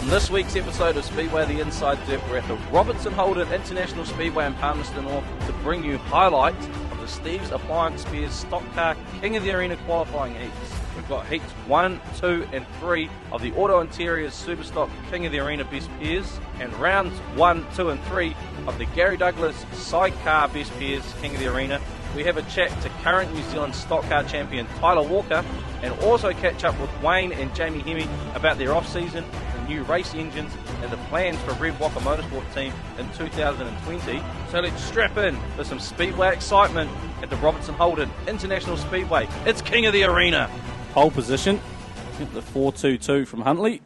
On this week's episode of Speedway The Inside Dirt, we're at the Robertson Holden International Speedway in Palmerston North to bring you highlights of the Steve's Appliance Spares Stock Car King of the Arena qualifying heats. We've got heats 1, 2 and 3 of the Auto Interiors Superstock King of the Arena Best Pairs, and rounds 1, 2 and 3 of the Gary Douglas Sidecar Best Pairs King of the Arena. We have a chat to current New Zealand Stock Car champion Tyler Walker, and also catch up with Wayne and Jamie Hemme about their off-season, the new race engines and the plans for Red Walker Motorsport team in 2020. So let's strap in for some Speedway excitement at the Robertson Holden International Speedway. It's King of the Arena. Pole position, the 422 from Huntley.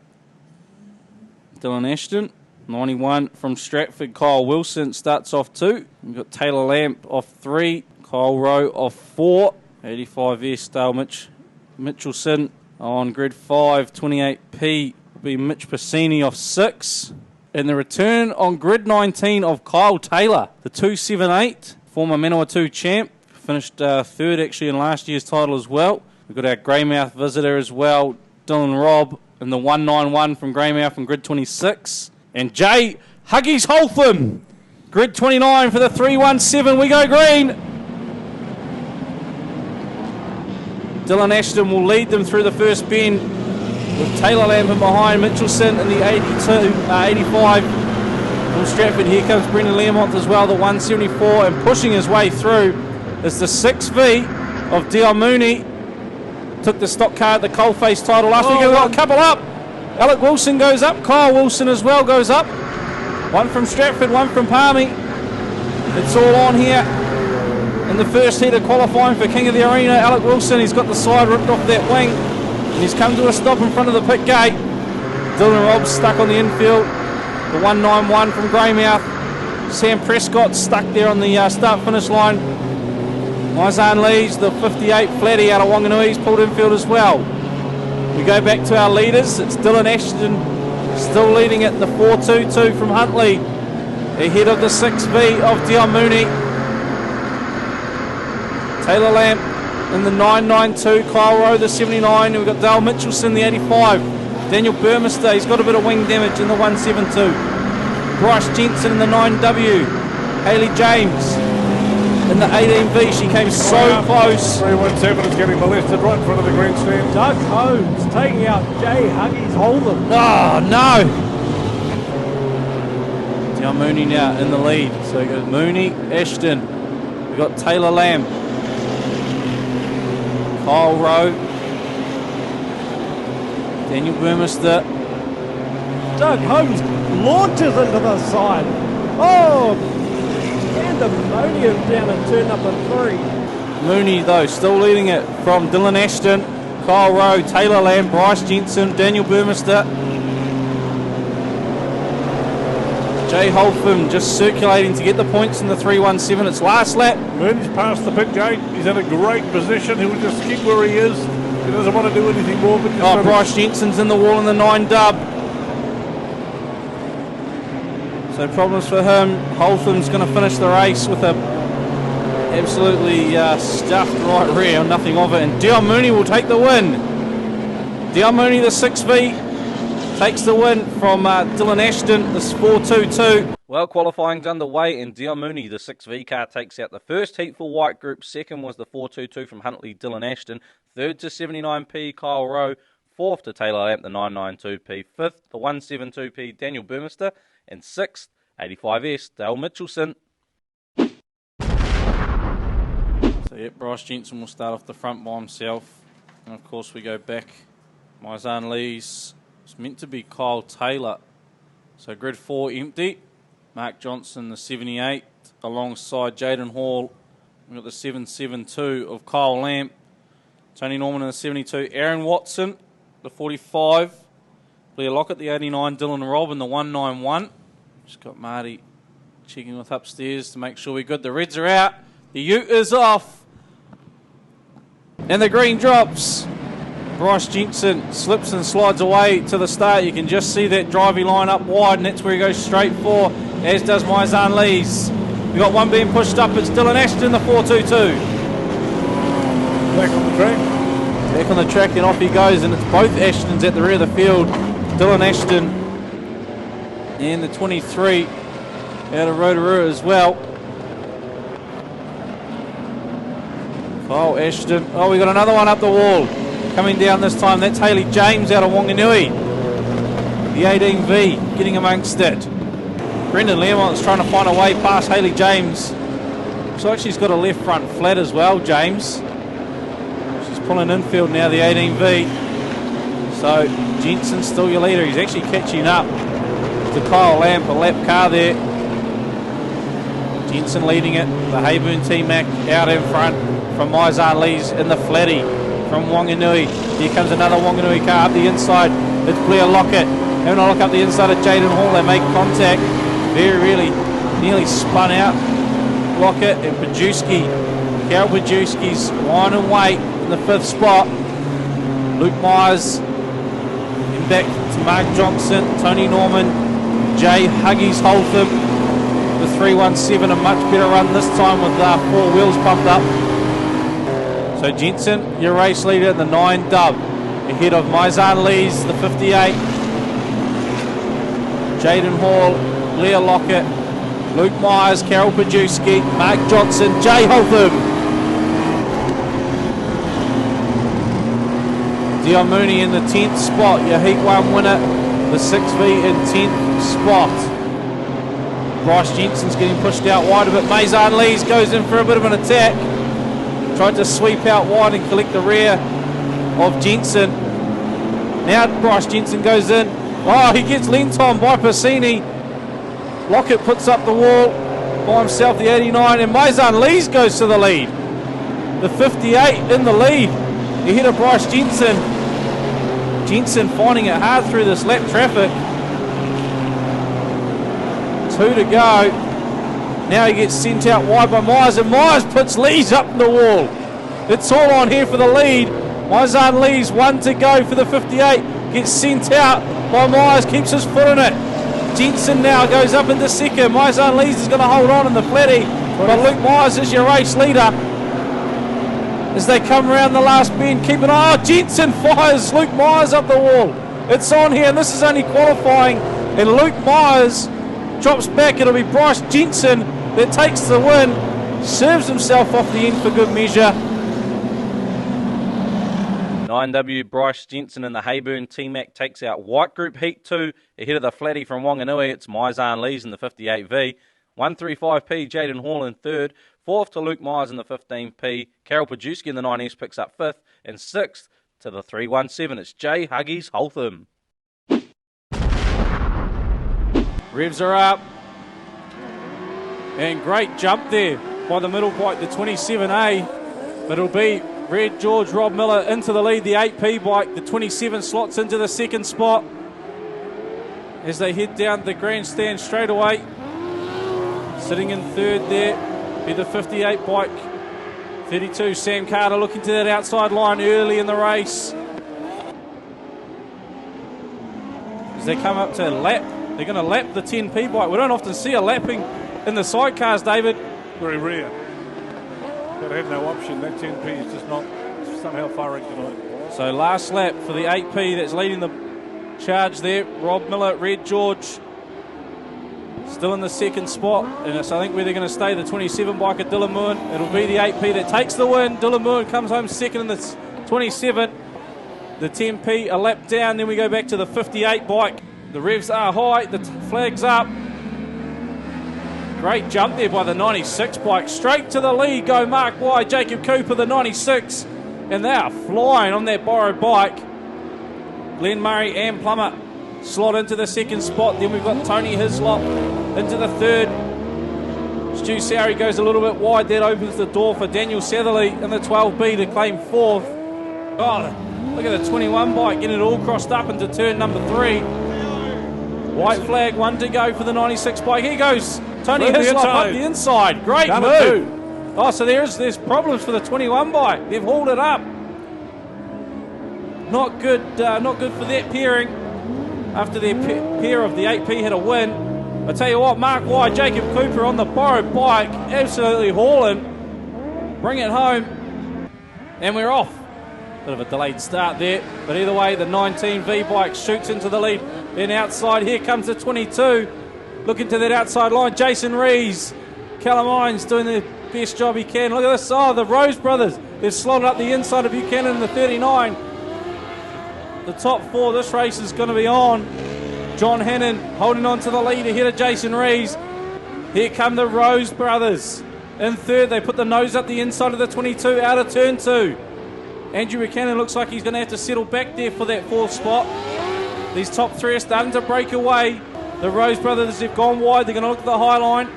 Dylan Ashton, 91 from Stratford. Kyle Wilson starts off 2. We've got Taylor Lamp off 3. Kyle Rowe off 4. 85S Dale Mitchelson on grid 5. 28P will be Mitch Passini off 6. And the return on grid 19 of Kyle Taylor, the 278, former Manawa 2 champ. Finished third actually in last year's title as well. We've got our Greymouth visitor as well, Dylan Robb, in the 191 from Greymouth from grid 26. And Jay Huggies Holtham, grid 29 for the 317. We go green. Dylan Ashton will lead them through the first bend with Taylor Lamp behind Mitchelson in the 85 from Stratford. Here comes Brendan Learmonth as well, the 174, and pushing his way through is the 6V of Dion Mooney. Took the stock car at the Coalface title last week. We've got a couple up. Alec Wilson goes up. Kyle Wilson as well goes up. One from Stratford, one from Palmy. It's all on here in the first heat of qualifying for King of the Arena. Alec Wilson, he's got the side ripped off that wing, and he's come to a stop in front of the pit gate. Dylan Robb's stuck on the infield. The 191 from Greymouth. Sam Prescott stuck there on the start-finish line. Maizan Lees, the 58 Flatty out of Wanganui, he's pulled infield as well. We go back to our leaders. It's Dylan Ashton still leading at the 422 from Huntley, ahead of the 6V of Dion Mooney. Taylor Lamp in the 992, Kyle Rowe the 79, we've got Dale Mitchelson the 85, Daniel Burmester, he's got a bit of wing damage in the 172, Bryce Jensen in the 9W, Hayley James in the 18V, she came so close. 317 is getting molested right in front of the grandstand. Doug Holmes taking out Jay Huggies Holden. Oh no! Dion Mooney now in the lead. So we got Mooney, Ashton, we've got Taylor Lamb, Kyle Rowe, Daniel Burmester. Doug Holmes launches into the side. Oh! Pandemonium down in turn number 3. Mooney though still leading it from Dylan Ashton, Kyle Rowe, Taylor Lamb, Bryce Jensen, Daniel Burmester. Jay Holtham just circulating to get the points in the 317. It's last lap. Mooney's past the pit gate. He's in a great position. He'll just keep where he is. He doesn't want to do anything more. But Bryce Jensen's in the wall in the 9 dub. So problems for him. Holtham's going to finish the race with a absolutely stuffed right rear, nothing of it. And Dion Mooney will take the win. Dion Mooney, the 6V, takes the win from Dylan Ashton, the 422. Well, qualifying's underway, and Dion Mooney, the 6V car, takes out the first heat for white group. Second was the 422 from Huntley, Dylan Ashton. Third to 79P, Kyle Rowe. Fourth to Taylor Lamp, the 992P. Fifth, the 172P, Daniel Burmester. And 6th, 85S, Dale Mitchelson. So yeah, Bryce Jensen will start off the front by himself. And of course we go back. Maizan Lees, it's meant to be Kyle Taylor. So grid 4 empty. Mark Johnson, the 78, alongside Jaden Hall. We've got the 772 of Kyle Lamp. Tony Norman in the 72. Aaron Watson, the 45. Blair Lockett, the 89, Dylan Robb in the 191. Just got Marty checking with upstairs to make sure we're good. The reds are out. The ute is off. And the green drops. Bryce Jensen slips and slides away to the start. You can just see that driving line up wide, and that's where he goes straight for, as does Maizan Lees. We've got one being pushed up. It's Dylan Ashton, the 422. Back on the track. Back on the track, and off he goes, and it's both Ashtons at the rear of the field. Dylan Ashton And the 23 out of Rotorua as well. Oh, Ashton. Oh, we got another one up the wall. Coming down this time. That's Hayley James out of Wanganui. The 18V getting amongst it. Brendan Learmont's trying to find a way past Hayley James. Looks like she's got a left front flat as well, James. She's pulling infield now, the 18V. So Jensen's still your leader. He's actually catching up to Kyle Lamp, a lap car there. Jensen leading it. The Hayburn T-Mac out in front from Maizan Lees in the flatty from Wanganui. Here comes another Wanganui car up the inside. It's Blair Lockett. Having a look up the inside of Jaden Hall. They make contact. Really nearly spun out. Lockett and Pajewski. Carol Pajewski's lying in wait in the 5th spot. Luke Myers. And back to Mark Johnson, Tony Norman, Jay Huggies Holtham. The 317, a much better run this time with 4 wheels pumped up. So Jensen, your race leader in the 9 dub. Ahead of Maizan Lees, the 58. Jaden Hall, Leah Lockett, Luke Myers, Carol Pajewski, Mark Johnson, Jay Holtham. Dion Mooney in the 10th spot, your Heat 1 winner, the 6V in 10th spot. Bryce Jensen's getting pushed out wide a bit. Maizan Lees goes in for a bit of an attack. Tried to sweep out wide and collect the rear of Jensen. Now Bryce Jensen goes in. Oh, he gets leaned on by Passini. Lockett puts up the wall by himself, the 89, and Maizan Lees goes to the lead. The 58 in the lead. Ahead of Bryce Jensen. Jensen finding it hard through this lap traffic. 2 to go. Now he gets sent out wide by Myers, and Myers puts Lees up the wall. It's all on here for the lead. Maizan Lees, 1 to go for the 58. Gets sent out by Myers, keeps his foot in it. Jensen now goes up into second. Maizan Lees is going to hold on in the flatty, but Luke Myers is your race leader. As they come around the last bend, keep an eye. Oh, Jensen fires Luke Myers up the wall. It's on here, and this is only qualifying. And Luke Myers drops back. It'll be Bryce Jensen that takes the win. Serves himself off the end for good measure. 9W Bryce Jensen in the Hayburn T-Mac takes out White Group Heat 2. Ahead of the flatty from Wanganui, it's Maizan Lees in the 58V. 135P, Jaden Hall in 3rd. 4th to Luke Myers in the 15P. Carol Pajewski in the 9S picks up 5th. And 6th to the 317. It's Jay Huggies Holtham. Revs are up. And great jump there by the middle bike, the 27A. But it'll be Red George, Rob Miller into the lead, the 8P bike. The 27 slots into the 2nd spot as they head down the grandstand straight away. Sitting in 3rd there be the 58 bike. 32, Sam Carter looking to that outside line early in the race. As they come up to lap, they're going to lap the 10P bike. We don't often see a lapping in the sidecars, David. Very rare. But I have no option. That 10P is just not somehow firing tonight. So last lap for the 8P that's leading the charge there. Rob Miller, Red George, still in the 2nd spot. And it's, I think, where they're going to stay, the 27 bike at Dillamoon. It'll be the 8P that takes the win. Dillamoon comes home 2nd in the 27. The 10P a lap down. Then we go back to the 58 bike. The revs are high. The flag's up. Great jump there by the 96 bike. Straight to the lead go Mark White, Jacob Cooper, the 96. And they are flying on that borrowed bike. Glenn Murray and Plummer slot into the 2nd spot. Then we've got Tony Hislop into the 3rd. Stu Sowry goes a little bit wide. That opens the door for Daniel Satherley in the 12B to claim 4th. Oh, look at the 21 bike getting it all crossed up into turn number 3. White flag, 1 to go for the 96 bike. Here goes Tony Hislop up the inside. Great move. Oh, so there's problems for the 21 bike. They've hauled it up. Not good for that pairing. After their pair of the 8P had a win. I tell you what, Mark White, Jacob Cooper on the borrowed bike, absolutely hauling. Bring it home, and we're off. Bit of a delayed start there, but either way, the 19V bike shoots into the lead. Then outside, here comes the 22. Looking to that outside line, Jason Rees. Callum Hines doing the best job he can. Look at this. Oh, the Rose brothers. They've slotted up the inside of Buchanan in the 39. The top four, this race is going to be on. John Hannon holding on to the lead ahead of Jason Rees. Here come the Rose brothers. In third, they put the nose up the inside of the 22 out of turn 2. Andrew Buchanan looks like he's going to have to settle back there for that 4th spot. These top 3 are starting to break away. The Rose brothers have gone wide. They're going to look at the high line.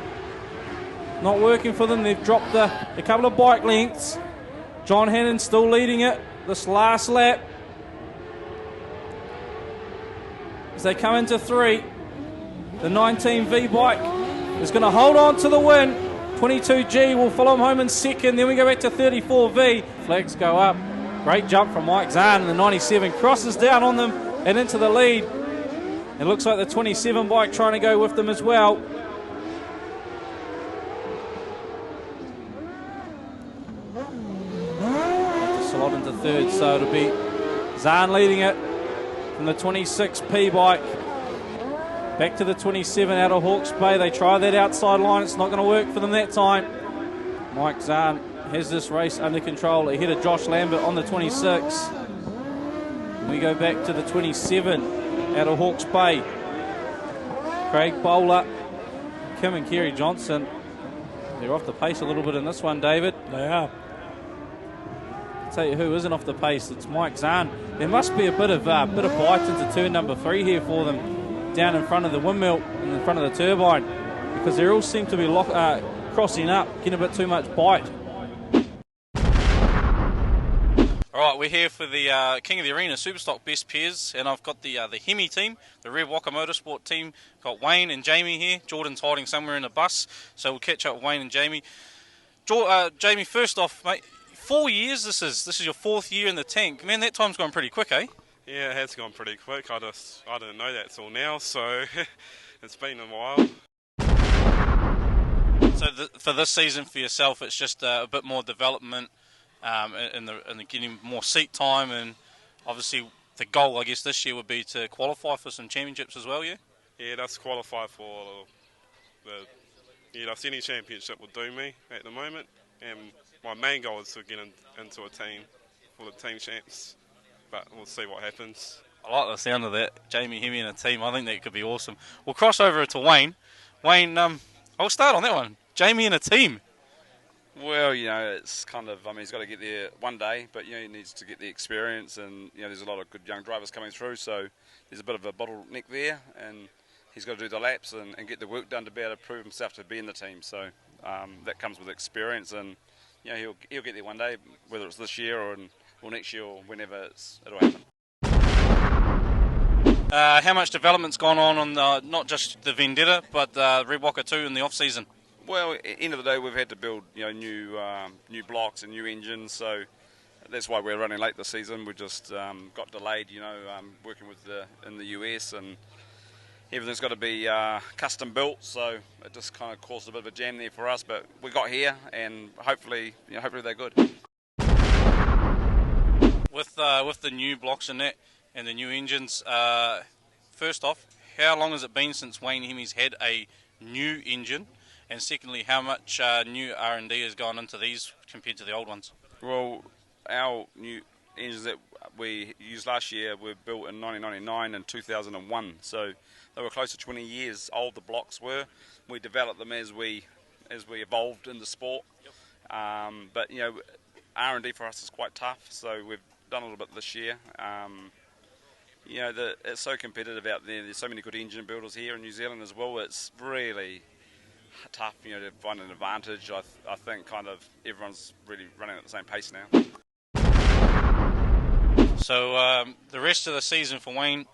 Not working for them. They've dropped a couple of bike lengths. John Hannon still leading it this last lap. As they come into 3, the 19V bike is going to hold on to the win. 22G will follow him home in second. Then we go back to 34V. Flags go up. Great jump from Mike Zahn. And the 97 crosses down on them and into the lead. It looks like the 27 bike trying to go with them as well. Have to slot into third, so it'll be Zahn leading it from the 26P bike. Back to the 27 out of Hawke's Bay. They try that outside line. It's not going to work for them that time. Mike Zahn has this race under control ahead of Josh Lambert on the 26. We go back to the 27 out of Hawke's Bay. Craig Bowler, Kim and Kerry Johnson. They're off the pace a little bit in this one, David. They are. I'll tell you who isn't off the pace. It's Mike Zahn. There must be a bit of bite into turn number 3 here for them. Down in front of the windmill and in front of the turbine, because they all seem to be crossing up, getting a bit too much bite. Alright, we're here for the King of the Arena Superstock Best Pairs, and I've got the Hemi team, the Red Walker Motorsport team. Got Wayne and Jamie here. Jordan's hiding somewhere in a bus, so we'll catch up with Wayne and Jamie. Jamie, first off, mate, 4 years this is your 4th year in the tank. Man, that time's gone pretty quick, eh? Yeah, it has gone pretty quick. I didn't know that till now, so it's been a while. So for this season for yourself, it's just a bit more development in the getting more seat time, and obviously the goal, I guess, this year would be to qualify for some championships as well, yeah? Yeah, that's qualify for that's any championship will do me at the moment, and my main goal is to get into a team for the team champs. But we'll see what happens. I like the sound of that. Jamie, Hemi and a team. I think that could be awesome. We'll cross over to Wayne. Wayne, I'll start on that one. Jamie and a team. Well, it's kind of, he's got to get there one day, but, he needs to get the experience, and, there's a lot of good young drivers coming through, so there's a bit of a bottleneck there, and he's got to do the laps and get the work done to be able to prove himself to be in the team. So that comes with experience, and, he'll get there one day, whether it's this year or next year or whenever it'll happen. How much development's gone on not just the Vendetta, but Red Walker 2 in the off-season? Well, at the end of the day, we've had to build new blocks and new engines, so that's why we're running late this season. We just got delayed, working with in the US, and everything's got to be custom built, so it just kind of caused a bit of a jam there for us. But we got here, and hopefully they're good. With the new blocks and that, and the new engines, first off, how long has it been since Wayne Hemi's had a new engine? And secondly, how much new R&D has gone into these compared to the old ones? Well, our new engines that we used last year were built in 1999 and 2001, so they were close to 20 years old. The blocks were. We developed them as we evolved in the sport. Yep. But R&D for us is quite tough, so we've done a little bit this year. It's so competitive out there. There's so many good engine builders here in New Zealand as well. It's really tough, to find an advantage. I think kind of everyone's really running at the same pace now. So the rest of the season for Wayne,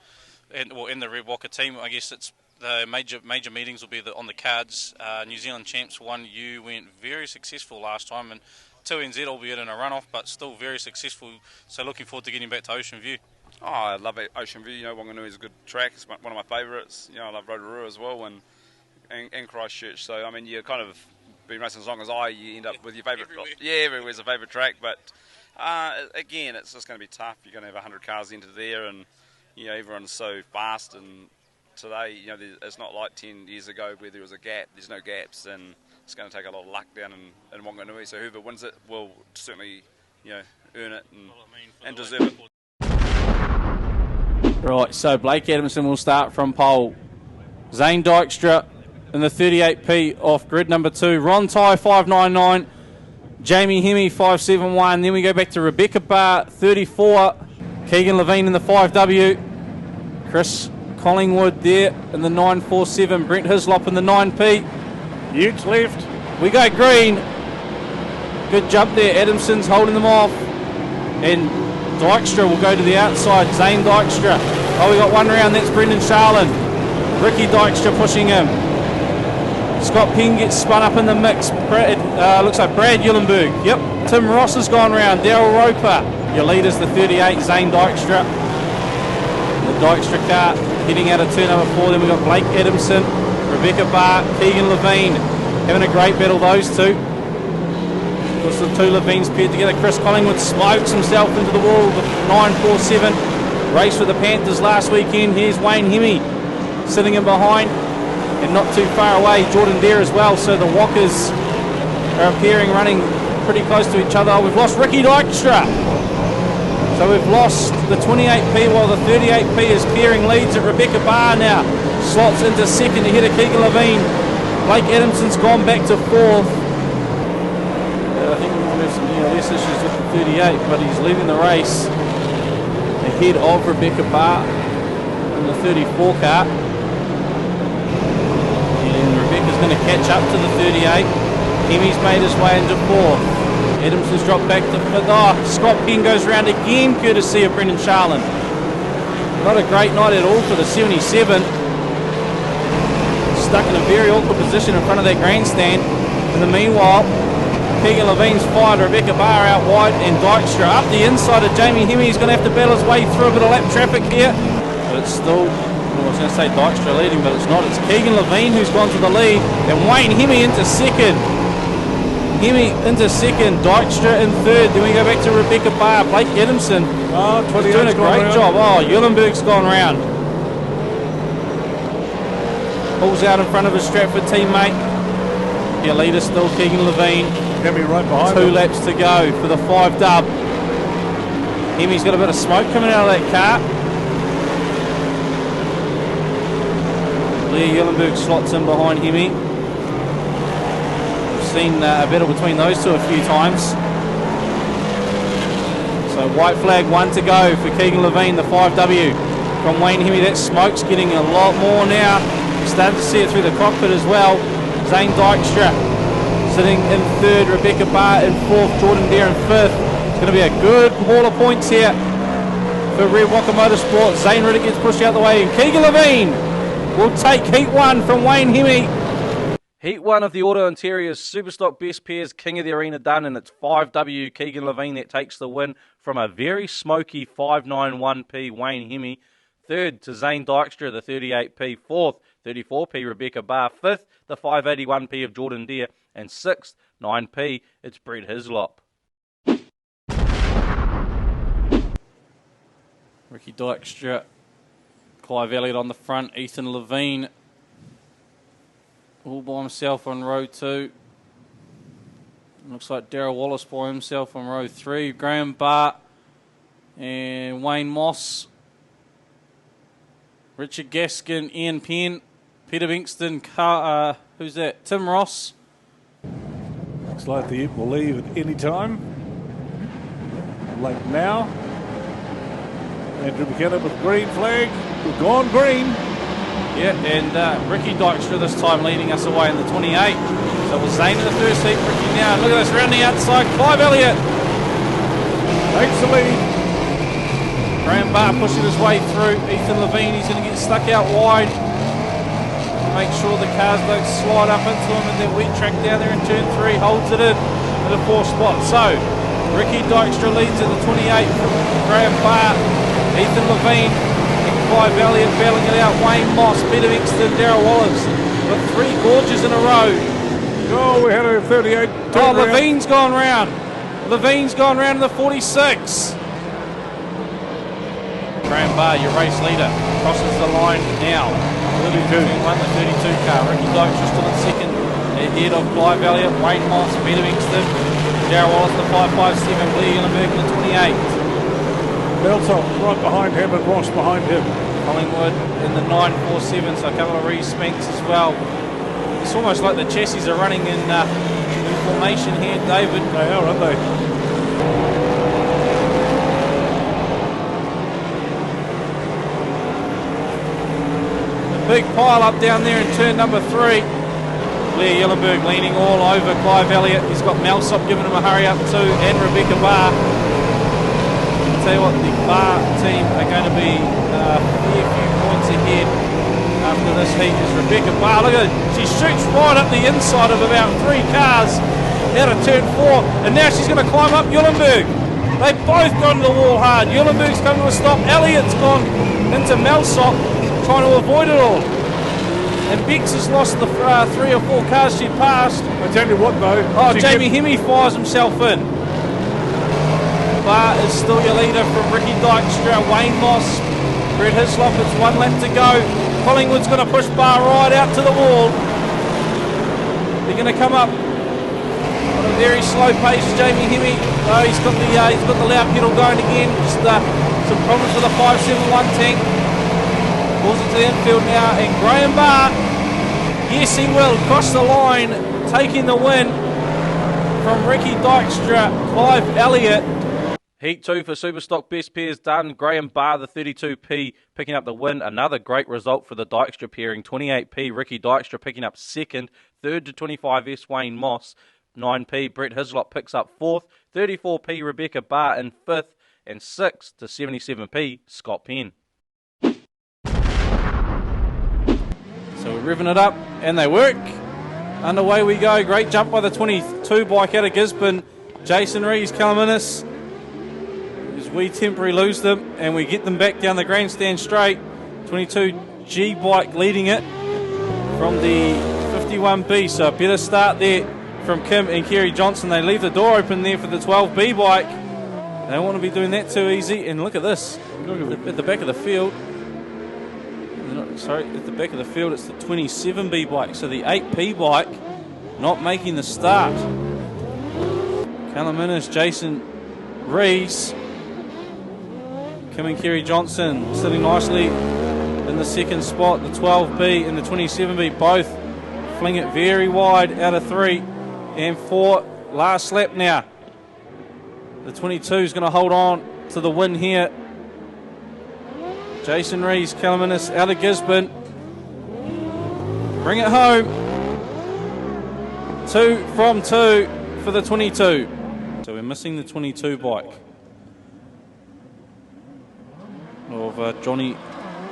in the Red Walker team, I guess it's the major meetings will be on the cards. New Zealand Champs 1U went very successful last time, and 2NZ albeit in a runoff, but still very successful. So looking forward to getting back to Ocean View. Oh, I love Ocean View. Wanganui is a good track. It's one of my favourites. I love Rotorua as well, and Christchurch. So you kind of been racing as long as you end up with your favourite. Everywhere's a favourite track, but again, it's just going to be tough. You're going to have 100 cars into there, and you know, everyone's so fast, and today, you know, it's not like 10 years ago where there was a gap. There's no gaps, and it's going to take a lot of luck down in Wanganui. So whoever wins it will certainly, you know, earn it and deserve it. Right, so Blake Adamson will start from pole. Zane Dykstra in the 38P off grid number 2. Ron Ty 599. Jamie Hemi 571. Then we go back to Rebecca Barr 34. Keegan Levine in the 5W. Chris Collingwood there in the 947. Brent Hislop in the 9P. Utes left. We go green. Good jump there. Adamson's holding them off. And Dykstra will go to the outside. Zane Dykstra. Oh, we got one round. That's Brendan Charlin. Ricky Dykstra pushing him. Scott Ping gets spun up in the mix. Looks like Brad Eulenberg. Yep. Tim Ross has gone round. Daryl Roper. Your leader's the 38, Zane Dykstra. The Dykstra car heading out of turn number 4. Then we've got Blake Adamson, Rebecca Barr, Keegan Levine. Having a great battle, those two. Of course, the two Levines paired together. Chris Collingwood smokes himself into the wall with 947. Race with the Panthers last weekend. Here's Wayne Hemi sitting in behind. And not too far away, Jordan Dare as well. So the Walkers are appearing running pretty close to each other. Oh, we've lost Ricky Dykstra. So we've lost the 28P while the 38P is clearing leads at Rebecca Barr now. Slots into second ahead of Keegan Levine. Blake Adamson's gone back to 4th. I think we might have some less issues with the 38, but he's leading the race ahead of Rebecca Barr in the 34 car. Rebecca's going to catch up to the 38. Hemi's made his way into 4th. Adamson's dropped back to 5th. Oh, Scott Penn goes round again, courtesy of Brendan Charlin. Not a great night at all for the 77. Stuck in a very awkward position in front of that grandstand. In the meanwhile, Keegan Levine's fired Rebecca Barr out wide, and Dykstra up the inside of Jamie Hemi. He's going to have to battle his way through a bit of lap traffic here. But it's still... I was going to say Dykstra leading, but it's not. It's Keegan Levine who's gone to the lead, and Wayne Hemi into second. Hemi into second, Dykstra in 3rd. Then we go back to Rebecca Barr. Blake Adamson doing a great job. Oh, Eulenberg's gone round. Pulls out in front of his Stratford teammate. Your leader still Keegan Levine. Hemi right behind 2 him. laps to go for the 5 dub. Hemi's got a bit of smoke coming out of that car. Leah Eulenberg slots in behind Hemi. We've seen a battle between those two a few times. So white flag, 1 to go for Keegan Levine, the 5W from Wayne Hemi. That smoke's getting a lot more now. We're starting to see it through the cockpit as well. Zane Dykstra sitting in 3rd, Rebecca Barr in 4th, Jordan Dare in 5th. It's going to be a good haul of points here for Red Walker Motorsport. Zane Riddick gets pushed out the way, and Keegan Levine will take Heat 1 from Wayne Hemi. Heat 1 of the Auto Interiors Superstock Best Pairs King of the Arena done, and it's 5W Keegan Levine that takes the win from a very smoky 591P Wayne Hemi. 3rd to Zane Dykstra, the 38P. 4th, 34P Rebecca Barr. 5th, the 581P of Jordan Dare. And 6th, 9P, it's Brett Hislop. Ricky Dykstra, Clive Elliott on the front, Ethan Levine all by himself on row 2. Looks like Darryl Wallace by himself on row 3. Graham Barr and Wayne Moss. Richard Gaskin, Ian Penn, Peter Bingston, who's that? Tim Ross. Looks like the Ute will leave at any time. Late now. Andrew McKenna with green flag. We've gone green. Yeah, and Ricky Dykstra this time leading us away in the 28. So it was Zane in the first heat, Ricky now. Look at this, round the outside, Clive Elliott Takes the lead. Graham Barr pushing his way through. Ethan Levine, he's going to get stuck out wide. Make sure the cars don't slide up into him in that wet track down there in turn 3. Holds it in the 4th spot. So Ricky Dykstra leads at the 28 from Graham Barr. Ethan Levine and Clive Elliott battling it out. Wayne Moss, Peter Bingston, Darryl Wallace with 3 gorges in a row. Oh, we had a 38. Oh, Levine's gone round. Levine's gone round in the 46. Graham Barr, your race leader, crosses the line now. 32. The 32 car. Ricky Dykstra still in second. Ahead of Clive Elliott, Wayne Moss, Peter Bingston, Darryl Wallace, the 557, Lee Gillenberg in the 28. Beltop right behind him and Ross behind him. Collingwood in the 947, so a couple of re-spanks as well. It's almost like the chassis are running in formation here, David. They are, aren't they? Big pile up down there in turn number 3. Blair Yellenberg leaning all over Clive Elliott. He's got Malsop giving him a hurry up too, and Rebecca Barr. I'll tell you what, the Barr team are going to be a fair few points ahead after this heat is Rebecca Barr. Look at it, she shoots right up the inside of about 3 cars out of turn 4, and now she's going to climb up Yellenberg. They've both gone to the wall hard. Yellenberg's come to a stop. Elliott's gone into Malsop, trying to avoid it all. And Bex has lost the 3 or 4 cars she passed. I tell you what though. Oh, Jamie Hemme fires himself in. Barr is still your leader from Ricky Dykstra, Wayne Moss, Brett Hislop. It's 1 lap to go. Collingwood's going to push Barr right out to the wall. They're going to come up on a very slow pace. Jamie Hemme, oh, he's got the loud pedal going again. Just some problems with the 571 tank. Pulls it to the infield now, and Graham Barr, yes he will, cross the line, taking the win from Ricky Dykstra, Clive Elliott. Heat 2 for Superstock best pairs done. Graham Barr, the 32p, picking up the win. Another great result for the Dykstra pairing. 28p, Ricky Dykstra picking up second. Third to 25s, Wayne Moss. 9p, Brett Hislop picks up fourth. 34p, Rebecca Barr in fifth. And 6 to 77p, Scott Penn. So we're revving it up, and they work. Underway we go. Great jump by the 22 bike out of Gisborne. Jason Rees, Calaminis. As we temporarily lose them, and we get them back down the grandstand straight. 22G bike leading it from the 51B. So a better start there from Kim and Kerry Johnson. They leave the door open there for the 12B bike. They don't want to be doing that too easy. And look at this. At the back of the field. At the back of the field it's the 27B bike, so the 8P bike not making the start. Calaminis, Jason Rees, Kim and Kerry Johnson sitting nicely in the second spot. The 12B and the 27B both fling it very wide out of 3 and 4. Last lap now. The 22 is going to hold on to the win here. Jason Rees, Calaminis out of Gisborne. Bring it home. 2 from 2 for the 22. So we're missing the 22 bike of Johnny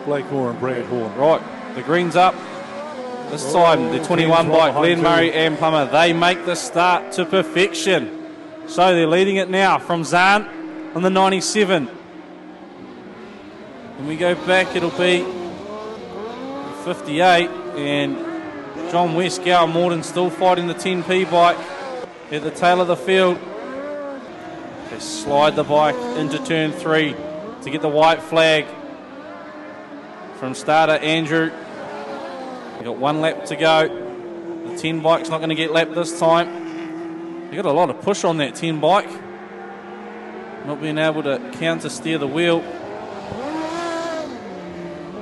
Blakemore and Brad Horn. Right, the green's up. This time the 21 bike, Glenn Murray and Plummer, they make the start to perfection. So they're leading it now from Zahn on the 97. When we go back, it'll be 58, and John West, Gower Morden still fighting the 10P bike at the tail of the field. They slide the bike into turn 3 to get the white flag from starter Andrew. They've got 1 lap to go. The 10 bike's not going to get lapped this time. They've got a lot of push on that 10 bike, not being able to counter steer the wheel.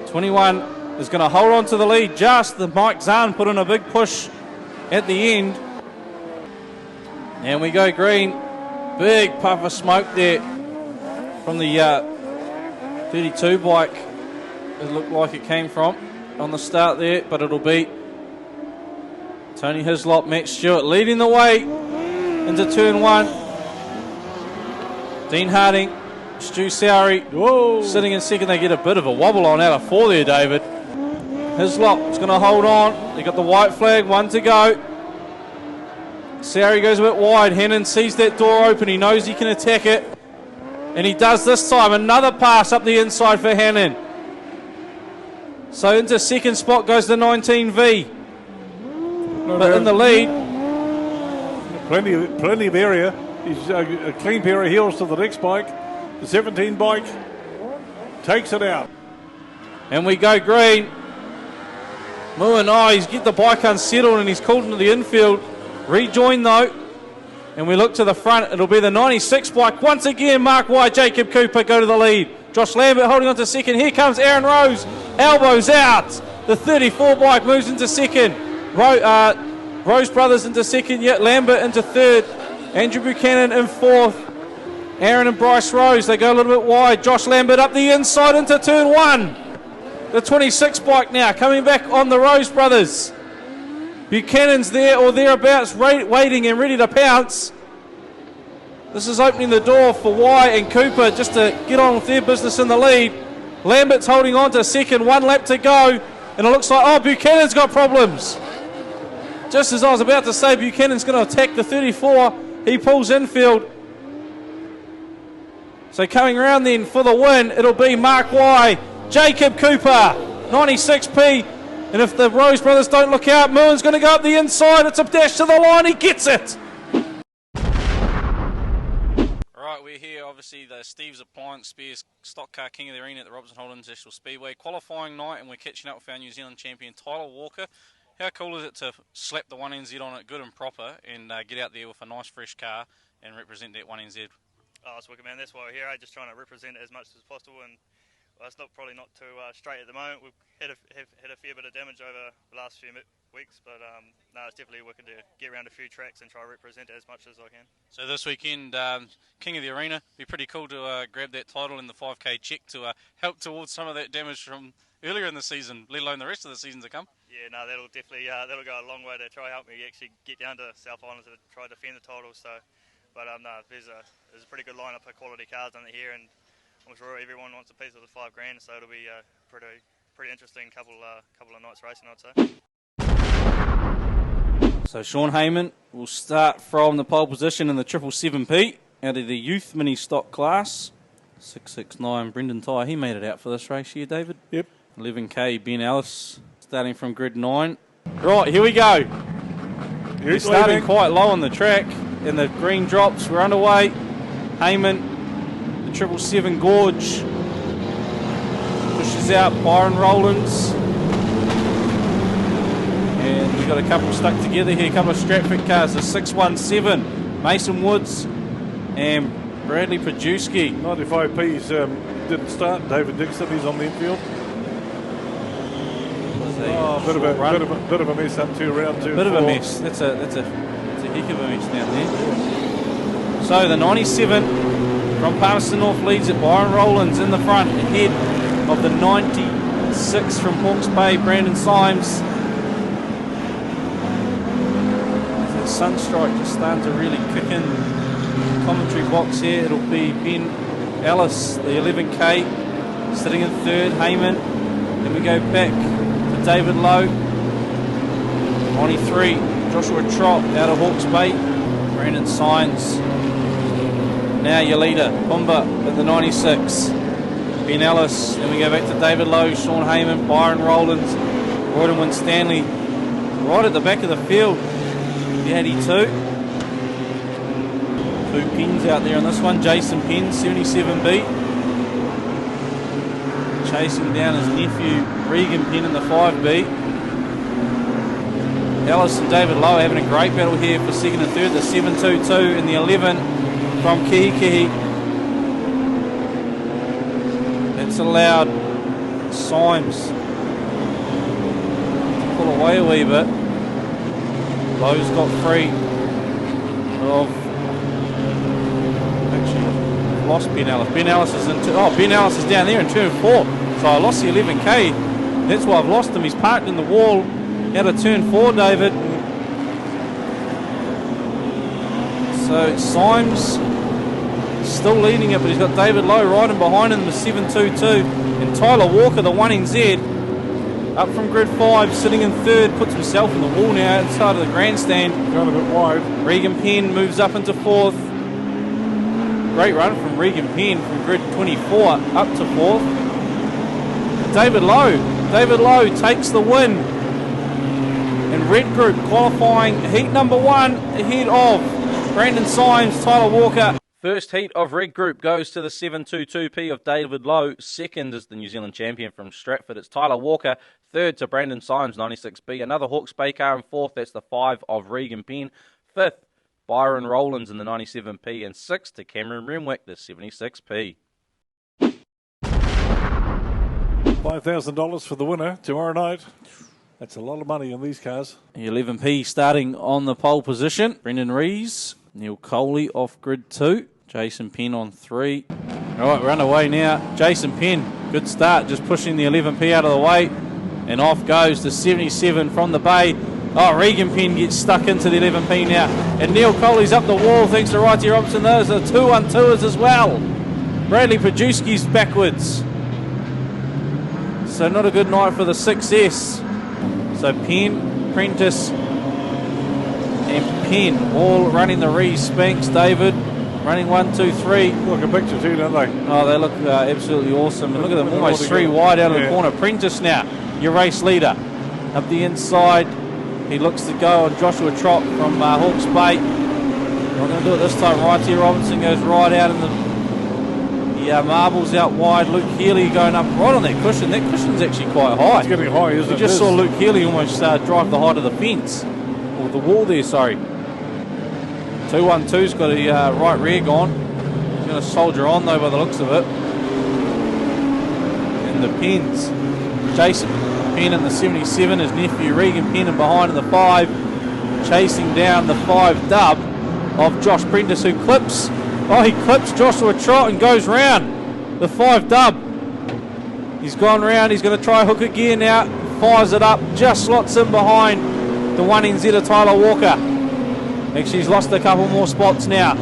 21 is going to hold on to the lead just. The Mike Zahn put in a big push at the end. And we go green. Big puff of smoke there from the 32 bike. It looked like it came from on the start there, but it'll be Tony Hislop, Matt Stewart leading the way into turn 1. Dean Harding, Stu Sowry sitting in second. They get a bit of a wobble on out of 4 there, David. Hislop's going to hold on. They got the white flag, 1 to go. Sowry goes a bit wide. Hannon sees that door open. He knows he can attack it. And he does this time. Another pass up the inside for Hannon. So into second spot goes the 19V. But in the lead. Plenty of area. He's a clean pair of heels to the next bike. The 17 bike. takes it out. And we go green. He's get the bike unsettled and he's called into the infield. Rejoin though. And we look to the front. It'll be the 96 bike. Once again, Mark White, Jacob Cooper go to the lead. Josh Lambert holding on to second. Here comes Aaron Rose. Elbows out. The 34 bike moves into second. Rose Brothers into second. Yet Lambert into third. Andrew Buchanan in fourth. Aaron and Bryce Rose. They go a little bit wide. Josh Lambert up the inside into turn one. The 26 bike now coming back on the Rose Brothers. Buchanan's there or thereabouts, waiting and ready to pounce. This is opening the door for White and Cooper just to get on with their business in the lead. Lambert's holding on to second, 1 lap to go. And it looks like, Buchanan's got problems. Just as I was about to say, Buchanan's going to attack the 34. He pulls infield. So coming around then for the win, it'll be Mark Y, Jacob Cooper, 96p. And if the Rose Brothers don't look out, Moon's going to go up the inside. It's a dash to the line. He gets it. Right, we're here. Obviously, the Steve's Appliance Spears Stock Car King of the Arena at the Robertson Holt International Speedway. Qualifying night, and we're catching up with our New Zealand champion, Tyler Walker. How cool is it to slap the 1NZ on it good and proper and get out there with a nice fresh car and represent that 1NZ? Oh, it's wicked, man. That's why we're here. Just trying to represent it as much as possible. And well, it's probably not too straight at the moment. We've had a fair bit of damage over the last few weeks, but no, it's definitely wicked to get around a few tracks and try to represent it as much as I can. So this weekend, King of the Arena, be pretty cool to grab that title in the 5K check to help towards some of that damage from earlier in the season, let alone the rest of the season to come. Yeah, no, that'll definitely that'll go a long way to try help me actually get down to South Island to try to defend the title. So, but no, there's a pretty good lineup of quality cars under here, and I'm sure everyone wants a piece of the $5 grand, so it'll be a pretty interesting couple of nights racing, I'd say. So Sean Heyman will start from the pole position in the 777P out of the youth mini stock class. 669 Brendan Ty, he made it out for this race here, David. Yep. 11K Ben Ellis starting from grid 9. Right, here we go. We're starting quite low on the track, and the green drops. We're underway. Heyman, the 777 Gorge, pushes out Byron Rowlands. And we've got a couple stuck together here, a couple of Stratford cars, the 617, Mason Woods and Bradley Pajewski. 95P's didn't start. David Dixon, he's on the infield. Bit of a mess up to round 2. Bit of a mess. That's a heck of a mess down there. So the 97 from Palmerston North leads it. Byron Rowlands in the front, ahead of the 96 from Hawke's Bay, Brandon Symes. That sunstrike just starting to really kick in. Commentary box here, it'll be Ben Ellis, the 11K, sitting in third. Heyman. Then we go back to David Lowe, 93. Joshua Trott out of Hawke's Bay. Brandon Symes. Now your leader, Pumba at the 96. Ben Ellis. Then we go back to David Lowe, Sean Heyman, Byron Rowlands, Royden Winstanley. Right at the back of the field, Daddy 2. 2 Pins out there on this one. Jason Penn, 77B. Chasing down his nephew, Regan Penn in the 5B. Ellis and David Lowe having a great battle here for second and third. The 722 and the 11 from Kihi. That's allowed Symes to pull away a wee bit. Lowe's got free of... lost Ben Ellis. Ben Ellis is Ben Ellis is down there in turn 4. So I lost the 11K. That's why I've lost him. He's parked in the wall out of turn 4, David. So Symes still leading it, but he's got David Lowe riding behind him, the 722. And Tyler Walker, the 1NZ, up from grid 5, sitting in third, puts himself in the wall now outside of the grandstand. Going a bit wide. Regan Penn moves up into 4th. Great run from Regan Penn from grid 24 up to 4th. David Lowe takes the win in red group, qualifying heat number 1 ahead of Brandon Symes, Tyler Walker. First heat of Red Group goes to the 722P of David Lowe. Second is the New Zealand champion from Stratford. It's Tyler Walker. Third to Brandon Symes, 96B. Another Hawke's Bay car. And fourth, that's the 5 of Regan Penn. Fifth, Byron Rowlands in the 97P. And sixth to Cameron Renwick, the 76P. $5,000 for the winner tomorrow night. That's a lot of money on these cars. 11P starting on the pole position. Brendan Rees, Neil Coley off grid 2. Jason Penn on 3. All right, we're underway now. Jason Penn, good start, just pushing the 11P out of the way. And off goes the 77 from the bay. Oh, Regan Penn gets stuck into the 11P now. And Neil Coley's up the wall thanks to Righty Robinson. Those are 2-1-2ers as well. Bradley Pajewski's backwards. So not a good night for the 6S. So Penn, Prentice and Penn all running the Rees. Spanks, David running 1, 2, 3. Look a picture too, don't they? Oh, they look absolutely awesome. And look at them, almost 3 wide out of the corner. Prentice now, your race leader. Up the inside, he looks to go on Joshua Trott from Hawke's Bay. Not going to do it this time. Righty Robinson goes right out in the marbles out wide. Luke Healy going up right on that cushion. That cushion's actually quite high. It's getting high, isn't it? We just saw Luke Healy almost drive the height of the fence. Or the wall there, sorry. 2-1-2's got a right rear gone. He's going to soldier on though by the looks of it. And the Penns. Jason Penn in the 77, his nephew Regan Penn, and behind in the 5. Chasing down the 5 dub of Josh Prentice, who clips. Oh, he clips Joshua Trott and goes round the 5 dub. He's gone round. He's going to try hook again now. Fires it up. Just slots in behind the 1NZ of Tyler Walker. Actually, he's lost a couple more spots now.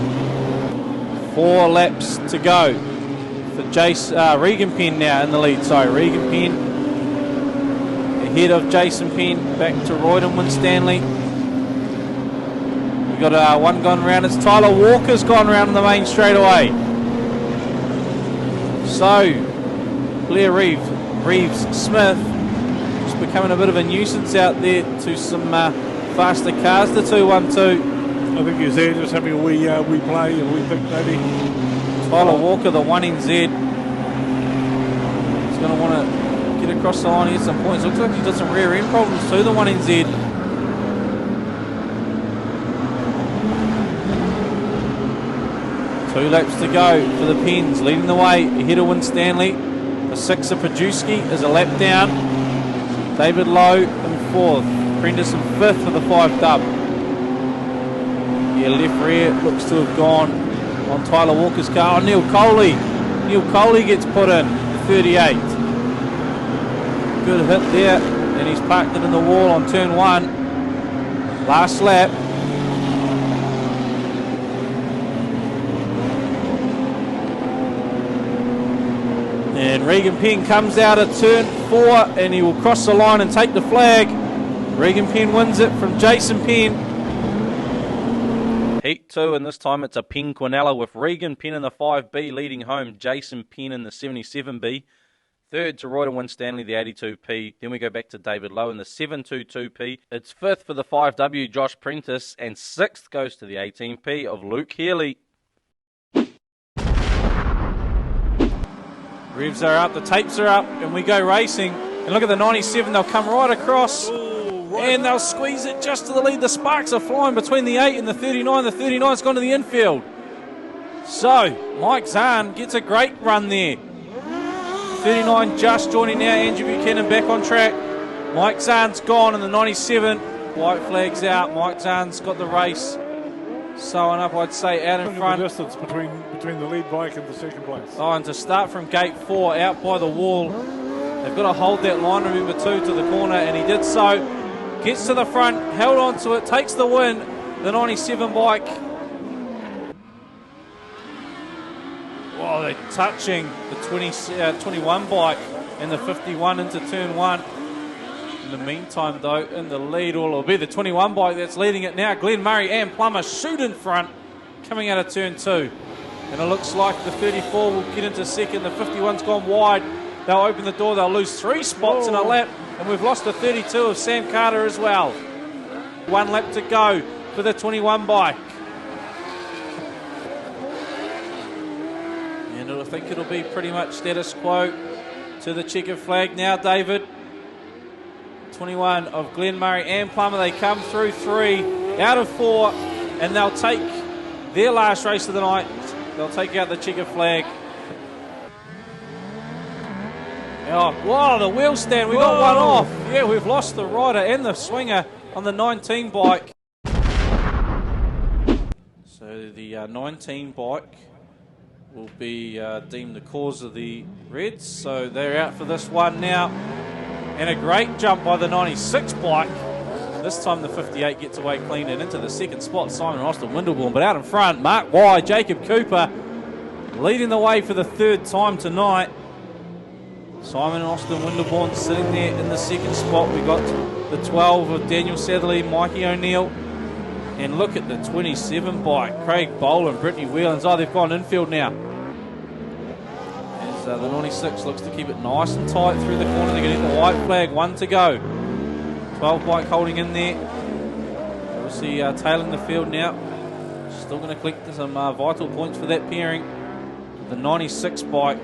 4 laps to go for Regan Penn now in the lead. Sorry, Regan Penn ahead of Jason Penn. Back to Royden Winstanley. We've got one gone round. It's Tyler Walker's gone round in the main straightaway. So, Blair Reeves Smith just becoming a bit of a nuisance out there to some faster cars. The 2-1-2. I think he's there just having a wee play and we think maybe. Tyler Walker, the 1NZ. He's going to want to get across the line and get some points. Looks like he's got some rear end problems too, the 1NZ. 2 laps to go for the Penns, leading the way ahead of Winstanley. The 6 of Pajewski is a lap down. David Lowe in 4th. Prentice in 5th for the 5 dub. Yeah, left rear looks to have gone on Tyler Walker's car. Oh, Neil Coley. Neil Coley gets put in, 38. Good hit there, and he's parked it in the wall on turn 1. Last lap. And Regan Penn comes out at turn 4 and he will cross the line and take the flag. Regan Penn wins it from Jason Penn. Heat 2, and this time it's a Penn Quinella with Regan Penn in the 5B leading home Jason Penn in the 77B. Third to Royden Winstanley, the 82P. Then we go back to David Lowe in the 722P. It's 5th for the 5W, Josh Prentice, and 6th goes to the 18P of Luke Healy. Revs are up, the tapes are up, and we go racing. And look at the 97, they'll come right across. And they'll squeeze it just to the lead. The sparks are flying between the 8 and the 39. The 39's gone to the infield. So, Mike Zahn gets a great run there. 39 just joining now. Andrew Buchanan back on track. Mike Zahn's gone in the 97. White flag's out. Mike Zahn's got the race sewing up, I'd say, out in front. The distance between the lead bike and the second place. Oh, and to start from gate 4 out by the wall. They've got to hold that line, remember, too, to the corner, and he did so. Gets to the front, held on to it, takes the win. The 97 bike. Oh, they're touching the 21 bike and the 51 into turn 1. In the meantime, though, in the lead, it'll be the 21 bike that's leading it now. Glenn Murray and Plummer shoot in front, coming out of turn 2. And it looks like the 34 will get into second. The 51's gone wide. They'll open the door. They'll lose 3 spots in a lap. And we've lost the 32 of Sam Carter as well. 1 lap to go for the 21 bike. And I think it'll be pretty much status quo to the checkered flag now, David. 21 of Glen Murray and Plummer. They come through 3 out of 4, and they'll take their last race of the night. They'll take out the checkered flag. Oh, wow, the wheel stand. We got one off. Yeah, we've lost the rider and the swinger on the 19 bike. So the 19 bike will be deemed the cause of the Reds. So they're out for this one now. And a great jump by the 96 bike. This time the 58 gets away clean and into the second spot, Simon Austin Windelbourne. But out in front, Mark Wye, Jacob Cooper leading the way for the third time tonight. Simon Austin Windelbourne sitting there in the second spot. We got the 12 of Daniel Satherley, Mikey O'Neill. And look at the 27 bike, Craig Boland, Brittany Whelans. Oh, they've gone infield now. As the 96 looks to keep it nice and tight through the corner. They're going to get the white flag, 1 to go. 12 bike holding in there. Obviously tailing the field now. Still going to collect some vital points for that pairing. The 96 bike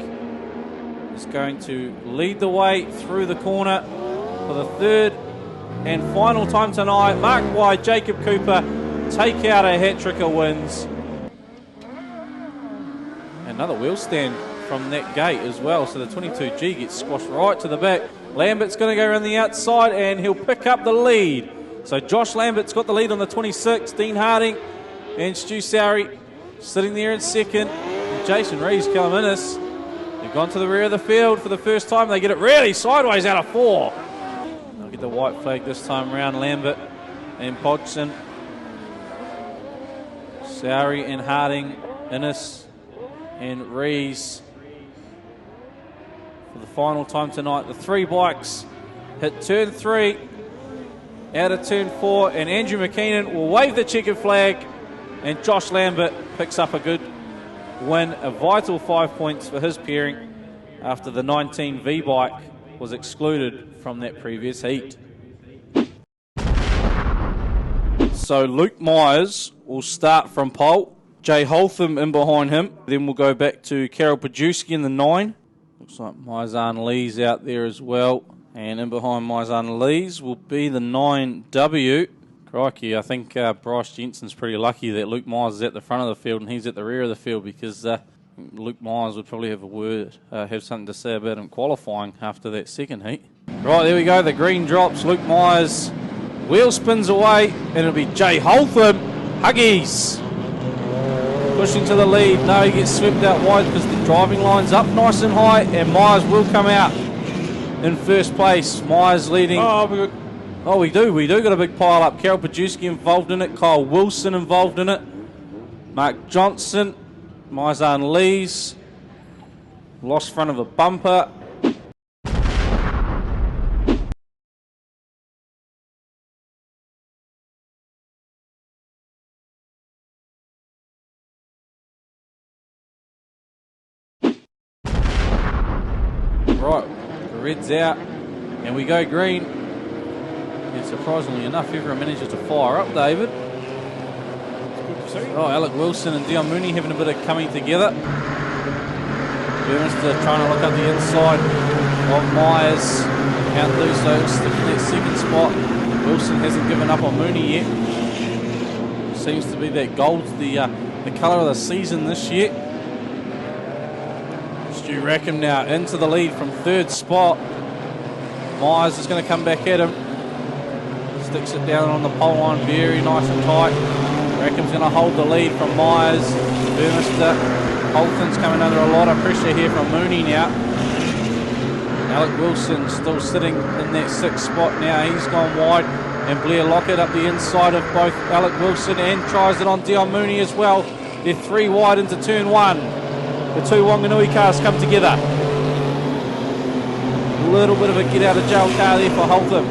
is going to lead the way through the corner for the third and final time tonight. Mark Wye, Jacob Cooper take out a hat-trick of wins. Another wheel stand from that gate as well, so the 22G gets squashed right to the back. Lambert's going to go around the outside and he'll pick up the lead. So Josh Lambert's got the lead on the 26. Dean Harding and Stu Sowry sitting there in second. And Jason Rees, Callum Innes, they've gone to the rear of the field for the first time. They get it really sideways out of 4. They'll get the white flag this time round. Lambert and Podgson, Sowry and Harding, Innes and Rees. For the final time tonight, the 3 bikes hit turn 3 out of turn 4, and Andrew McKeenan will wave the checkered flag, and Josh Lambert picks up a good win, a vital 5 points for his pairing after the 19V bike was excluded from that previous heat. So Luke Myers will start from pole, Jay Holtham in behind him, then we'll go back to Carol Pajewski in the 9. Looks like Maizan Lee's out there as well. And in behind Maizan Lee's will be the 9W. Crikey, I think Bryce Jensen's pretty lucky that Luke Myers is at the front of the field and he's at the rear of the field, because Luke Myers would probably have something to say about him qualifying after that second heat. Right, there we go. The green drops. Luke Myers wheel spins away, and it'll be Jay Holtham. Huggies pushing to the lead. No, he gets swept out wide because the driving line's up nice and high, and Myers will come out in first place. Myers leading. Oh, we do got a big pile up. Carol Pajewski involved in it. Kyle Wilson involved in it. Mark Johnson. Maizan Lees. Lost front of a bumper. Right, the red's out, and we go green. And surprisingly enough, everyone manages to fire up, David. Oh, Alec Wilson and Dion Mooney having a bit of coming together. Burmester trying to look up the inside of Myers. Can't do so, sticking that second spot. Wilson hasn't given up on Mooney yet. Seems to be that gold, the colour of the season this year. Stu Rackham now into the lead from third spot. Myers is going to come back at him. Sticks it down on the pole line, very nice and tight. Rackham's going to hold the lead from Myers. Burmester, Holton's coming under a lot of pressure here from Mooney now. Alec Wilson still sitting in that sixth spot now. He's gone wide, and Blair Lockett up the inside of both Alec Wilson and tries it on Dion Mooney as well. They're 3 wide into turn 1. The 2 Wanganui cars come together. A little bit of a get out of jail car there for Holtham.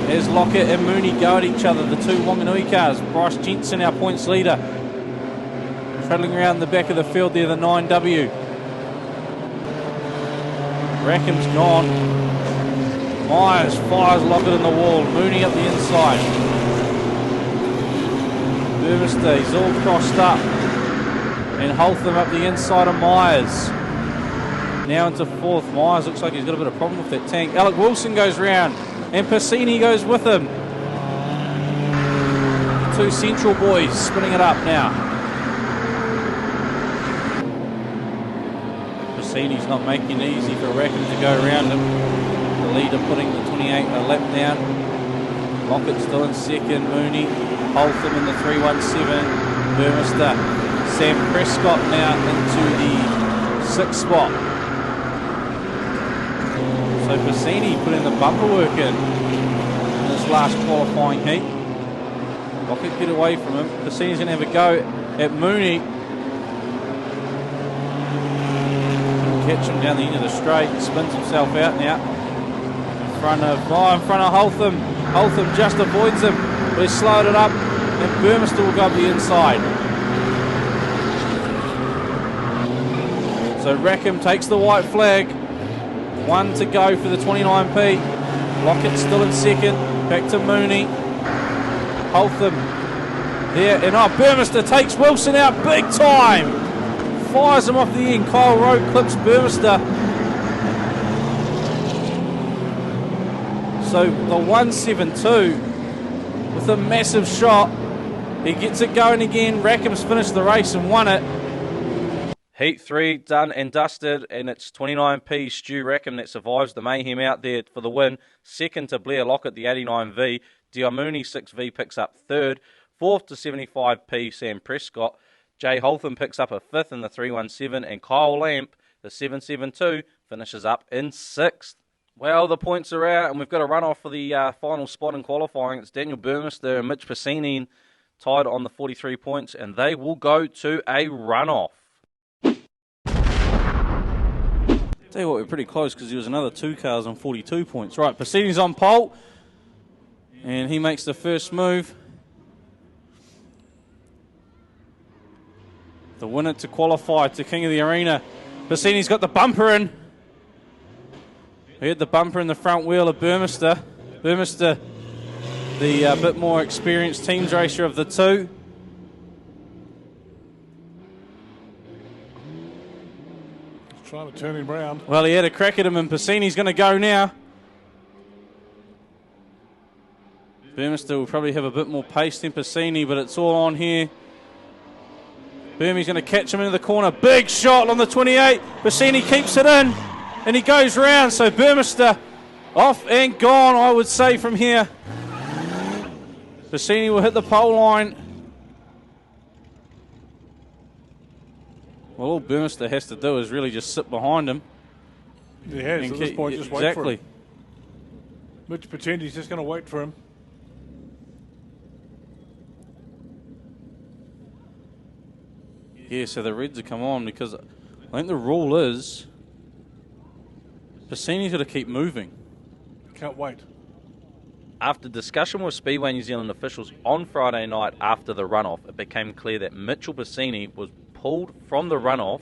As Lockett and Mooney go at each other, the 2 Wanganui cars. Bryce Jensen, our points leader, travelling around the back of the field there, the 9W. Rackham's gone. Myers fires Lockett in the wall. Mooney up the inside. Burmester, he's all crossed up. And Holtham up the inside of Myers. Now into fourth. Myers looks like he's got a bit of problem with that tank. Alec Wilson goes round and Piscini goes with him. Two Central boys spinning it up now. Piscini's not making it easy for Rackham to go around him. The leader putting the 28 a lap down. Lockett still in second. Mooney, Holtham in the 317. Burmester. Sam Prescott now into the 6th spot. So Piscini putting the bumper work in this last qualifying heat. Lockett get away from him. Piscini's going to have a go at Mooney. Catch him down the end of the straight. Spins himself out now. In front of Holtham. Holtham just avoids him. But he's slowed it up. And Burmester will go up the inside. So Rackham takes the white flag. 1 to go for the 29p. Lockett still in second. Back to Mooney. Holtham there. And Burmester takes Wilson out big time. Fires him off the end. Kyle Rowe clips Burmester. So the 172 with a massive shot. He gets it going again. Rackham's finished the race and won it. Heat 3 done and dusted, and it's 29p Stu Rackham that survives the mayhem out there for the win. Second to Blair Lockett, the 89V. Diamuni 6V picks up third. Fourth to 75p Sam Prescott. Jay Holtham picks up a fifth in the 317, and Kyle Lamp, the 772, finishes up in sixth. Well, the points are out, and we've got a run-off for the final spot in qualifying. It's Daniel Burmester and Mitch Piscini tied on the 43 points, and they will go to a run-off. Tell you what, we're pretty close because there was another 2 cars on 42 points. Right, Piscini's on pole, and he makes the first move. The winner to qualify to King of the Arena. Piscini's got the bumper in. He had the bumper in the front wheel of Burmester. Burmester, the bit more experienced teams racer of the two. Trying to turn him round. Well, he had a crack at him, and Piscini's going to go now. Burmester will probably have a bit more pace than Piscini, but it's all on here. Burmie's going to catch him into the corner. Big shot on the 28. Piscini keeps it in, and he goes round. So Burmester off and gone, I would say, from here. Piscini will hit the pole line. Well, all Burmester has to do is really just sit behind him. He has, at this point, just wait for him. Exactly. Mitch Patendi's just going to wait for him. Yeah, so the Reds have come on because I think the rule is Piscini's got to keep moving. Can't wait. After discussion with Speedway New Zealand officials on Friday night after the runoff, it became clear that Mitchell Piscini was pulled from the runoff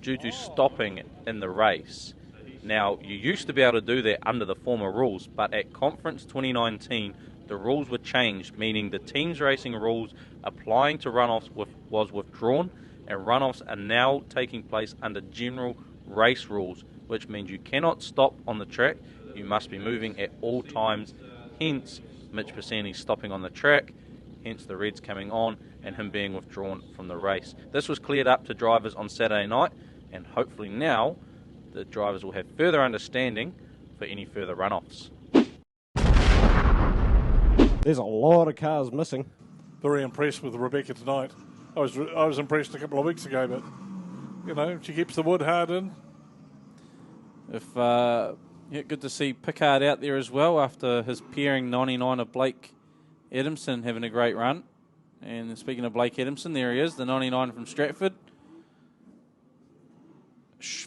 due to stopping in the race. Now, you used to be able to do that under the former rules, but at Conference 2019, the rules were changed, meaning the teams racing rules applying to runoffs was withdrawn, and runoffs are now taking place under general race rules, which means you cannot stop on the track, you must be moving at all times, hence Mitch Piscini stopping on the track, hence the Reds coming on and him being withdrawn from the race. This was cleared up to drivers on Saturday night, and hopefully now the drivers will have further understanding for any further runoffs. There's a lot of cars missing. Very impressed with Rebecca tonight. I was impressed a couple of weeks ago, but you know, she keeps the wood hard in. Good to see Pickard out there as well after his pairing 99 of Blake Adamson having a great run. And speaking of Blake Adamson, there he is, the 99 from Stratford.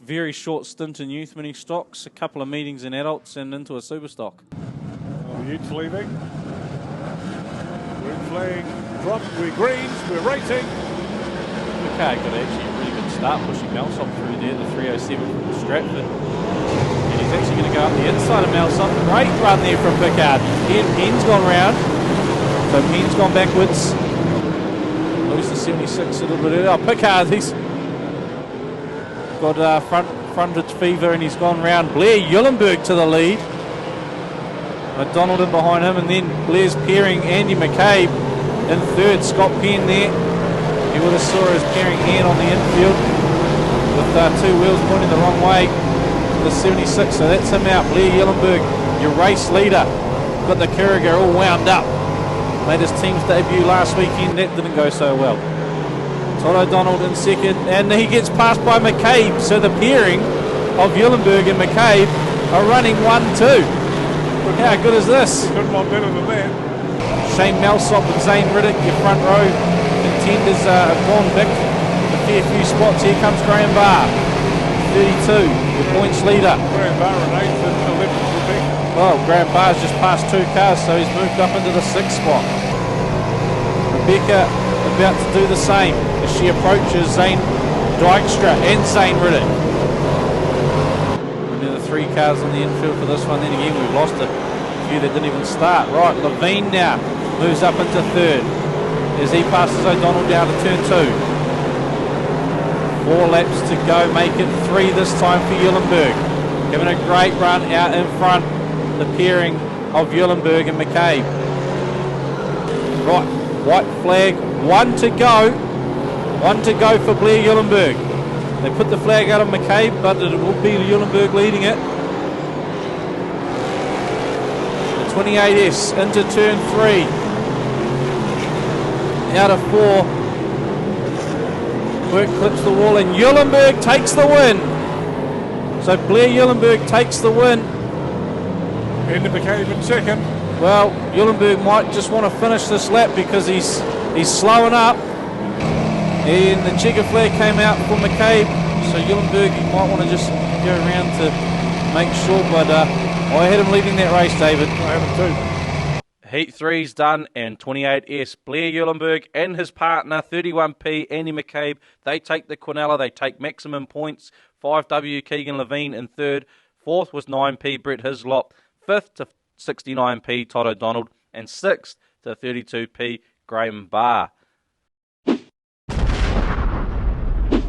Very short stint in youth mini stocks, a couple of meetings in adults and into a super stock. The youth's leaving. Green flag dropped. We're greens. We're racing. Pickard got actually a really good start pushing Malsop through there, the 307 from Stratford. And he's actually going to go up the inside of Malsop. Great run there from Pickard. Pen's gone round. So Pen's gone backwards. Lose the 76 a little bit earlier. Pickard, he's got frontage fever and he's gone round. Blair Eulenberg to the lead. McDonald in behind him, and then Blair's peering Andy McCabe in third. Scott Penn there. You would have saw his peering hand on the infield with two wheels pointing the wrong way. The 76, so that's him out. Blair Eulenberg, your race leader. Got the Kuriga all wound up. Made his team's debut last weekend. That didn't go so well. Todd O'Donnell in second, and he gets passed by McCabe. So the pairing of Eulenberg and McCabe are running 1-2. How good is this? Couldn't want better than that. Shane Melsop and Zane Riddick, your front row contenders, have gone back a fair few spots. Here comes Graham Barr, 32, the points leader. Graham Barr in 8th and 11th Rebecca. Well, Graham Barr's just passed 2 cars, so he's moved up into the 6th spot. Rebecca about to do the same as she approaches Zane Dykstra and Zane Riddick. The 3 cars in the infield for this one. Then again, we've lost a few that didn't even start. Right, Levine now moves up into 3rd as he passes O'Donnell down to turn 2. 4 laps to go, make it 3 this time for Eulenberg. Giving a great run out in front, the pairing of Eulenberg and McCabe. Right, white flag, 1 to go. 1 to go for Blair Eulenberg. They put the flag out of McCabe, but it will be Eulenberg leading it. The 28S into turn 3. Out of 4. Burke clips the wall and Eulenberg takes the win. So Blair Eulenberg takes the win. Andy McCabe in second. Well, Eulenberg might just want to finish this lap because he's slowing up. And the checker flag came out for McCabe, so Eulenberg, he might want to just go around to make sure, but I had him leading that race, David. I have him too. Heat 3's done, and 28S, Blair Eulenberg and his partner, 31P, Andy McCabe, they take the Quinella, they take maximum points. 5W, Keegan Levine in 3rd. 4th was 9P, Brett Hislop. 5th to 69P, Todd O'Donnell. And 6th to 32P, Graham Barr.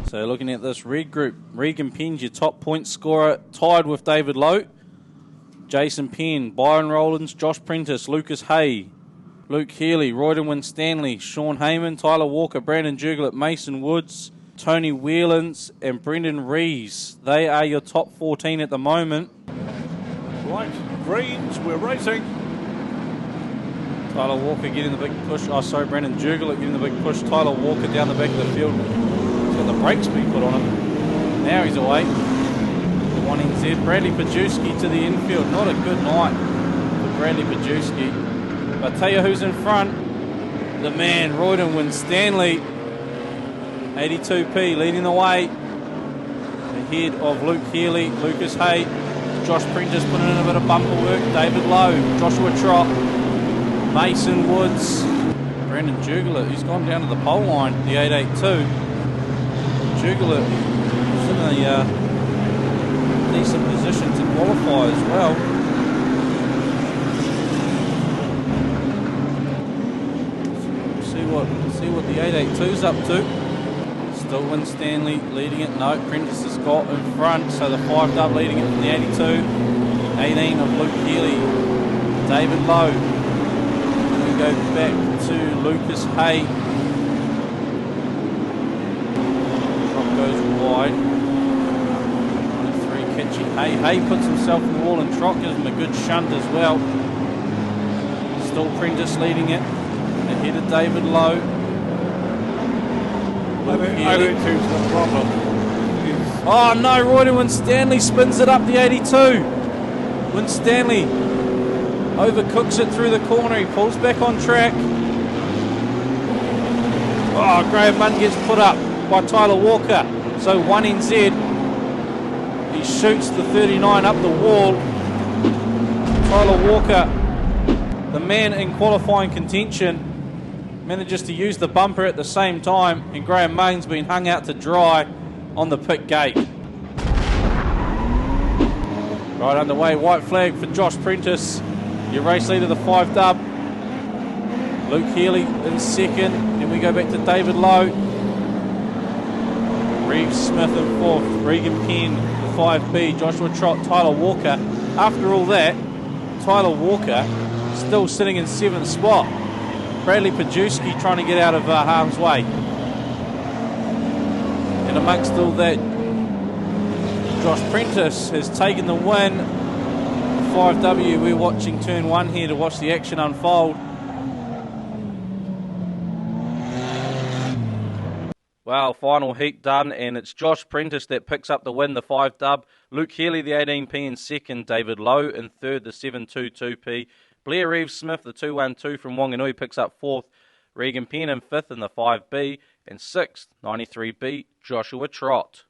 So looking at this red group, Regan Penn's your top point scorer, tied with David Lowe. Jason Penn, Byron Rowlands, Josh Prentice, Lucas Hay, Luke Healy, Royden Winstanley, Sean Heyman, Tyler Walker, Brandon Jurglett, Mason Woods, Tony Wheelans and Brendan Rees. They are your top 14 at the moment. Right, greens, we're racing. Tyler Walker getting the big push. Brendan Jurglett getting the big push. Tyler Walker down the back of the field. Got the brakes being put on him. Now he's away. The 1NZ. Bradley Pajewski to the infield. Not a good night for Bradley Pajewski. But I'll tell you who's in front. The man, Royden Winstanley. 82P leading the way. Ahead of Luke Healy, Lucas Hay. Josh Prentice putting in a bit of bumper work. David Lowe, Joshua Trott, Mason Woods. Brandon Jurglett, he's gone down to the pole line, the 882. Jurglett is in a decent position to qualify as well. See what the 882's up to. Still Winstanley leading it. No, Prentice has got in front, so the 5 leading it from the 82. 18 of Luke Healy. David Lowe. We go back to Lucas Hay. Goes wide. 3 catchy. Hay puts himself in the wall and Trot gives him a good shunt as well. Still Prentice leading it. Ahead of David Lowe. I think 82's the problem. Oh no, Royden Winstanley spins it up the 82. Winstanley overcooks it through the corner. He pulls back on track. Oh, Graham Munn gets put up by Tyler Walker. So 1NZ, he shoots the 39 up the wall. Tyler Walker, the man in qualifying contention, manages to use the bumper at the same time, and Graham Main's been hung out to dry on the pit gate. Right underway, white flag for Josh Prentice, your race leader, the 5 dub. Luke Healy in second, then we go back to David Lowe. Reeves Smith in 4th, Regan Penn, the 5B, Joshua Trott, Tyler Walker. After all that, Tyler Walker still sitting in 7th spot. Bradley Pajewski trying to get out of harm's way. And amongst all that, Josh Prentice has taken the win. 5W, we're watching turn 1 here to watch the action unfold. Well, final heat done, and it's Josh Prentice that picks up the win, the 5 dub. Luke Healy, the 18p, in 2nd. David Lowe in 3rd, the 722p. Blair Reeves Smith, the 212 from Wanganui, picks up 4th. Regan Penn in 5th in the 5B. And 6th, 93B, Joshua Trott.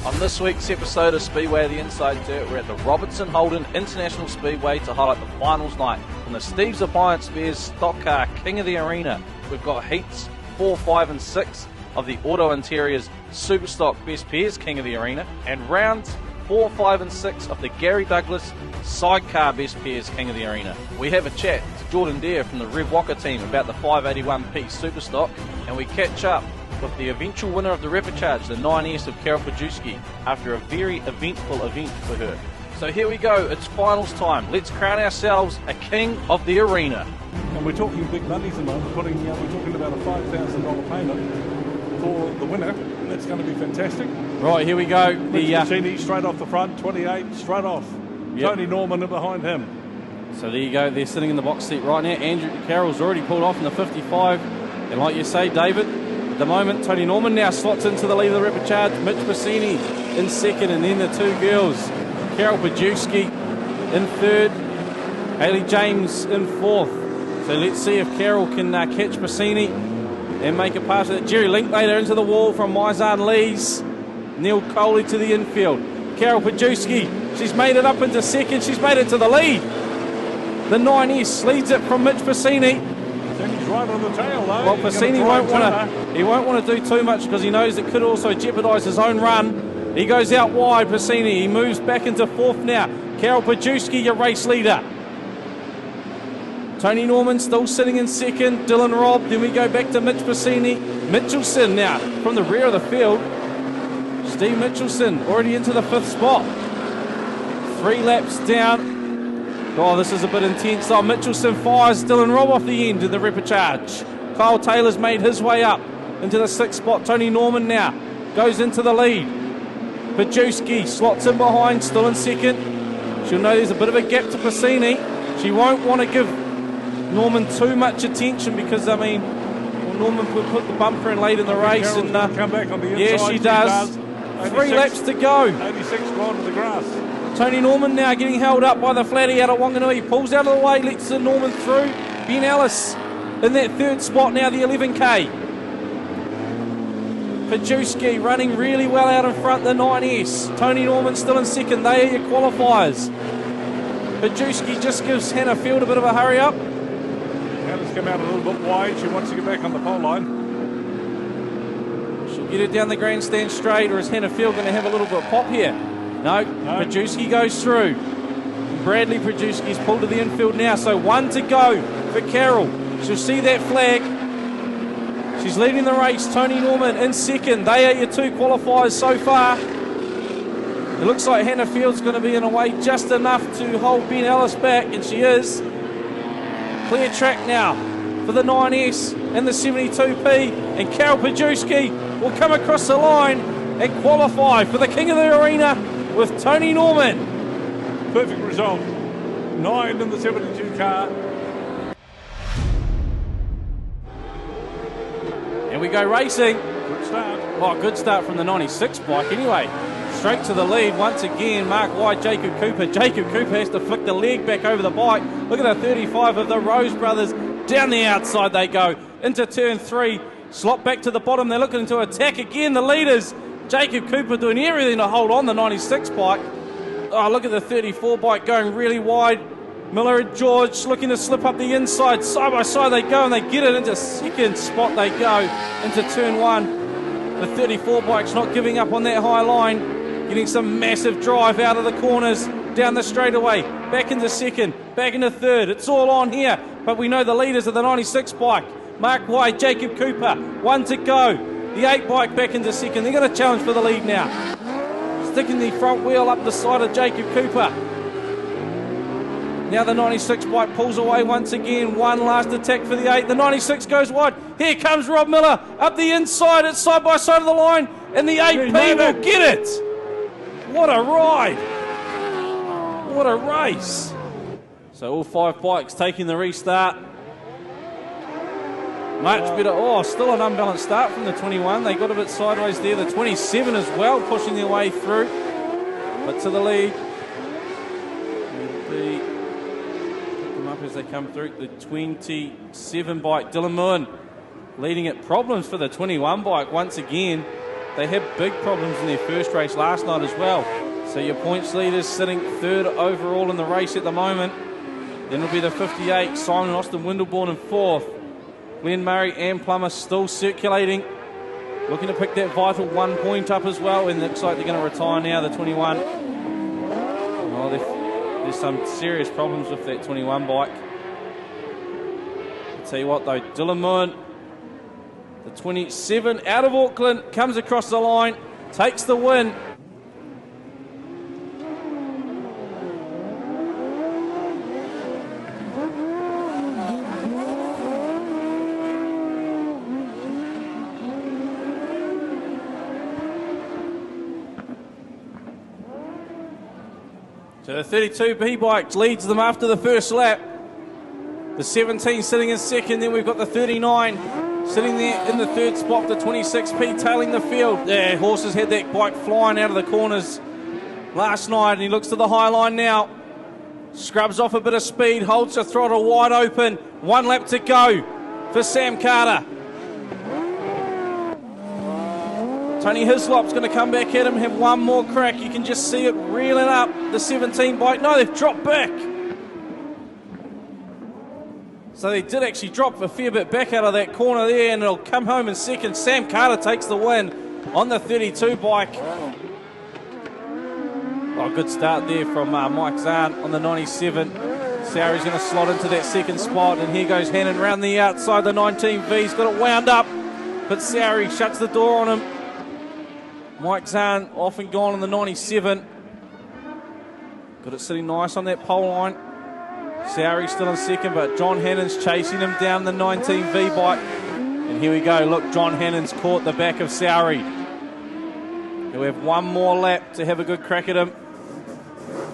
On this week's episode of Speedway the Inside Dirt, we're at the Robertson Holden International Speedway to highlight the finals night from the Steve's Appliance Bears Stock Car King of the Arena. We've got heats 4, 5 and 6 of the Auto Interiors Superstock Best Pairs King of the Arena, and rounds 4, 5 and 6 of the Gary Douglas Sidecar Best Pairs King of the Arena. We have a chat to Jordan Dare from the Rev Walker team about the 581p Superstock, and we catch up with the eventual winner of the Repechage, the 9S of Carol Pajewski, after a very eventful event for her. So here we go, it's finals time. Let's crown ourselves a King of the Arena. And we're talking big money at the moment. We're talking about a $5,000 payment for the winner. That's going to be fantastic. Right, here we go. Cassini straight off the front, 28 straight off. Yep. Tony Norman in behind him. So there you go, they're sitting in the box seat right now. Andrew Carroll's already pulled off in the 55. And like you say, David, at the moment, Tony Norman now slots into the lead of the Repechage. Mitch Bassini in 2nd, and then the 2 girls. Carol Pajewski in 3rd. Hayley James in 4th. So let's see if Carol can catch Bassini and make a pass of it. Jerry Linklater into the wall from Maizan Lees. Neil Coley to the infield. Carol Pajewski, she's made it up into 2nd. She's made it to the lead. The 9S leads it from Mitch Bassini. He's right on the tail, though. Well, Bassini won't want to do too much because he knows it could also jeopardise his own run. He goes out wide, Bassini. He moves back into 4th now. Carol Pajewski, your race leader. Tony Norman still sitting in 2nd. Dylan Robb. Then we go back to Mitch Bassini. Mitchelson now from the rear of the field. Steve Mitchelson already into the 5th spot. 3 laps down. Oh, this is a bit intense. Oh, Mitchelson fires Dylan Robb off the end in the Repechage. Kyle Taylor's made his way up into the 6th spot. Tony Norman now goes into the lead. Pajewski slots in behind, still in 2nd. She'll know there's a bit of a gap to Bassini. She won't want to give Norman too much attention because, Norman would put the bumper in late in the race. And come back on the inside. Yeah, she does. 3 laps to go. 86 gone to the grass. Tony Norman now getting held up by the flatty out of Wanganui. He pulls out of the way, lets the Norman through. Ben Ellis in that 3rd spot now, the 11K. Pajewski running really well out in front, the 9S. Tony Norman still in 2nd. They are your qualifiers. Pajewski just gives Hannah Field a bit of a hurry up. Hannah's come out a little bit wide. She wants to get back on the pole line. She'll get it down the grandstand straight, or is Hannah Field going to have a little bit of pop here? No. Pajewski goes through. Bradley Pajewski's pulled to the infield now, so 1 to go for Carol. She'll see that flag. She's leading the race. Tony Norman in 2nd. They are your 2 qualifiers so far. It looks like Hannah Field's going to be in a way just enough to hold Ben Ellis back, and she is. Clear track now for the 9S and the 72p, and Carol Pajewski will come across the line and qualify for the King of the Arena with Tony Norman. Perfect result. 9 in the 72 car. And we go racing. Good start. Oh, good start from the 96 bike anyway. Straight to the lead once again. Mark White, Jacob Cooper. Jacob Cooper has to flick the leg back over the bike. Look at the 35 of the Rose brothers. Down the outside they go. Into turn 3. Slot back to the bottom. They're looking to attack again. The leaders. Jacob Cooper doing everything to hold on the 96 bike. Oh, look at the 34 bike going really wide. Miller and George looking to slip up the inside. Side by side they go and they get it into second spot. They go into turn 1. The 34 bike's not giving up on that high line. Getting some massive drive out of the corners. Down the straightaway. Back into second. Back into third. It's all on here. But we know the leaders of the 96 bike. Mark White, Jacob Cooper. 1 to go. The 8 bike back into second. They're going to challenge for the lead now. Sticking the front wheel up the side of Jacob Cooper. Now the 96 bike pulls away once again. One last attack for the 8. The 96 goes wide. Here comes Rob Miller up the inside. It's side by side of the line. And the 8P will get it. What a ride. What a race. So all 5 bikes taking the restart. Much better. Oh, still an unbalanced start from the 21. They got a bit sideways there. The 27 as well, pushing their way through. But to the lead. Pick them up as they come through. The 27 bike, Dylan Moon, leading it. Problems for the 21 bike once again. They had big problems in their first race last night as well. So your points leaders sitting third overall in the race at the moment. Then it'll be the 58, Simon Austin Windleborn in fourth. Glenn Murray and Plummer still circulating. Looking to pick that vital 1 point up as well. And it looks like they're going to retire now, the 21. Well, there's some serious problems with that 21 bike. I'll tell you what though, Dylan Moon, the 27 out of Auckland, comes across the line, takes the win. So the 32B bike leads them after the first lap. The 17 sitting in second, then we've got the 39 sitting there in the third spot, the 26P tailing the field. Yeah, Horses had that bike flying out of the corners last night, and he looks to the high line now. Scrubs off a bit of speed, holds the throttle wide open. 1 lap to go for Sam Carter. Tony Hislop's going to come back at him, have one more crack. You can just see it reeling up, the 17 bike. No, they've dropped back. So they did actually drop a fair bit back out of that corner there, and it'll come home in second. Sam Carter takes the win on the 32 bike. Oh, good start there from Mike Zahn on the 97. Sowry's going to slot into that second spot, and here goes Hannon round the outside. The 19V, he's got it wound up, but Sowry shuts the door on him. Mike Zahn off and gone on the 97. Got it sitting nice on that pole line. Sowry still in second, but John Hannon's chasing him down the 19V bike. And here we go. Look, John Hannon's caught the back of Sowry. He'll have one more lap to have a good crack at him.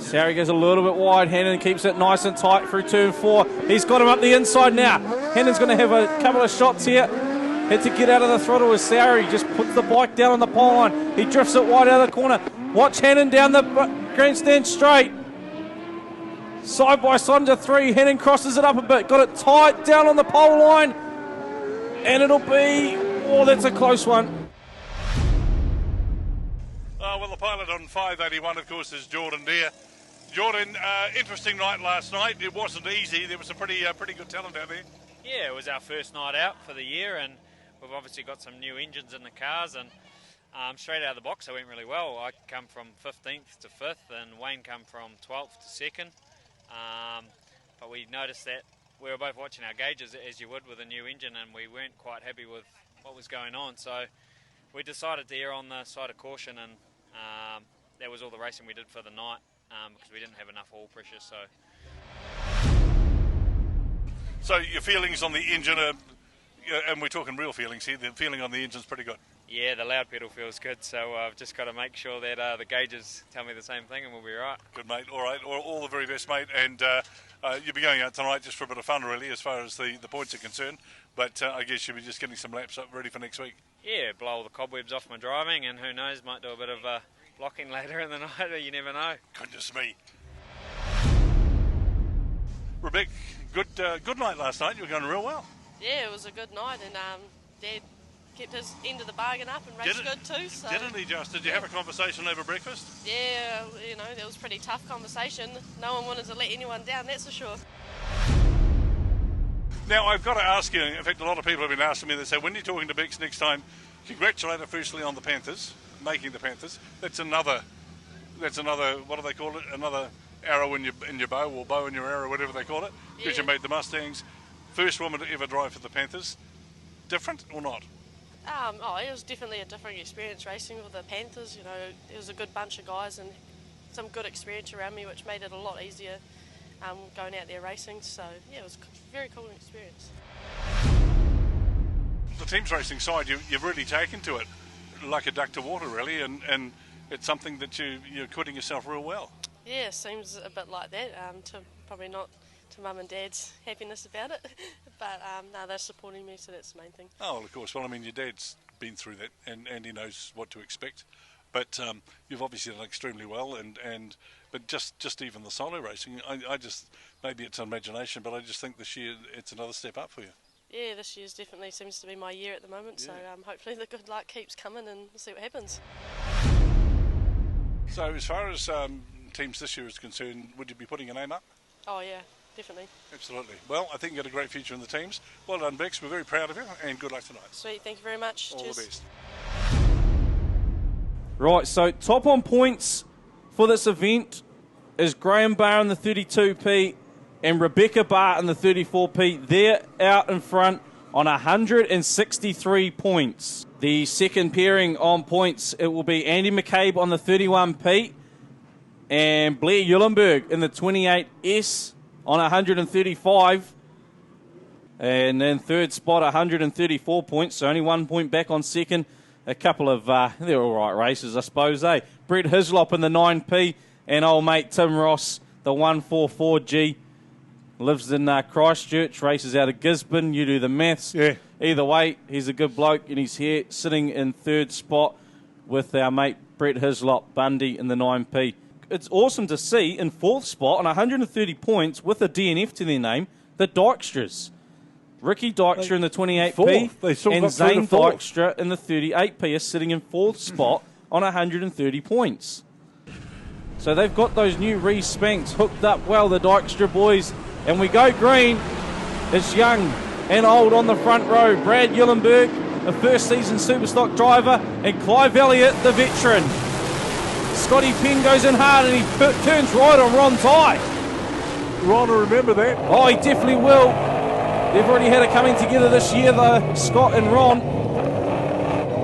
Sowry goes a little bit wide. Hannon keeps it nice and tight through turn 4. He's got him up the inside now. Hannon's going to have a couple of shots here. Had to get out of the throttle with Sowry. Just puts the bike down on the pole line. He drifts it wide out of the corner. Watch Hannon down the grandstand straight. Side by side into 3. Hannon crosses it up a bit. Got it tight down on the pole line. And it'll be... Oh, that's a close one. Well, the pilot on 581, of course, is Jordan Deere. Jordan, interesting night last night. It wasn't easy. There was some pretty good talent out there. Yeah, it was our first night out for the year, and we've obviously got some new engines in the cars, and straight out of the box it went really well. I come from 15th to 5th, and Wayne come from 12th to 2nd. But we noticed that we were both watching our gauges, as you would with a new engine, and we weren't quite happy with what was going on. So we decided to err on the side of caution, and that was all the racing we did for the night, because we didn't have enough oil pressure. So your feelings on the engine are, and we're talking real feelings here, the feeling on the engine's pretty good. Yeah, the loud pedal feels good, so I've just got to make sure that the gauges tell me the same thing, and we'll be right. Good, mate. All right. All the very best, mate. And you'll be going out tonight just for a bit of fun, really, as far as the points are concerned. But I guess you'll be just getting some laps up ready for next week. Yeah, blow all the cobwebs off my driving, and who knows, might do a bit of blocking later in the night, you never know. Goodness me. Rebecca, good night last night. You were going real well. Yeah, it was a good night, and Dad kept his end of the bargain up and raced good too. So. Didn't he just? Did you have a conversation over breakfast? Yeah, you know, that was a pretty tough conversation. No one wanted to let anyone down, that's for sure. Now, I've got to ask you, in fact, a lot of people have been asking me, they say, when you're talking to Bex next time, congratulate her firstly on the Panthers, making the Panthers. That's another, what do they call it? Another arrow in your bow, or bow in your arrow, whatever they call it, because you made the Mustangs. First woman to ever drive for the Panthers. Different or not? It was definitely a different experience racing with the Panthers. You know, there was a good bunch of guys and some good experience around me, which made it a lot easier going out there racing. So, yeah, it was a very cool experience. The team's racing side, you've really taken to it like a duck to water, really, and it's something that you're acquitting yourself real well. Yeah, it seems a bit like that. Probably not to Mum and Dad's happiness about it, but no, they're supporting me, so that's the main thing. Oh, well, of course. Well, I mean, your dad's been through that, and he knows what to expect. But you've obviously done extremely well, but just even the solo racing, I just, maybe it's imagination, but I just think this year it's another step up for you. Yeah, this year's definitely seems to be my year at the moment, so hopefully the good luck keeps coming and we'll see what happens. So as far as teams this year is concerned, would you be putting your name up? Oh yeah, definitely. Absolutely. Well, I think you've got a great future in the teams. Well done, Bex. We're very proud of you, and good luck tonight. Sweet, thank you very much. All Cheers. the best. Right, so top on points for this event is Graham Barr in the 32p and Rebecca Barr in the 34p. They're out in front on 163 points. The second pairing on points, it will be Andy McCabe on the 31p and Blair Eulenberg in the 28S on 135. And then third spot, 134 points, so only 1 point back on second. A couple of, they're all right races, I suppose, eh? Brett Hislop in the 9p and old mate Tim Ross, the 144G. Lives in Christchurch, races out of Gisborne. You do the maths. Yeah. Either way, he's a good bloke, and he's here sitting in third spot with our mate Brett Hislop, Bundy in the 9p. It's awesome to see in fourth spot on 130 points with a DNF to their name, the Dykstras. Ricky Dykstra in the 28p and Zane Dykstra in the 38p is sitting in fourth spot on 130 points. So they've got those new re-spanks hooked up well, the Dykstra boys. And we go green. It's young and old on the front row. Brad Eulenberg, a first season Superstock driver, and Clive Elliott, the veteran. Scotty Penn goes in hard and he turns right on Ron Ty. Ron will remember that. Oh, he definitely will. They've already had it coming together this year, though, Scott and Ron.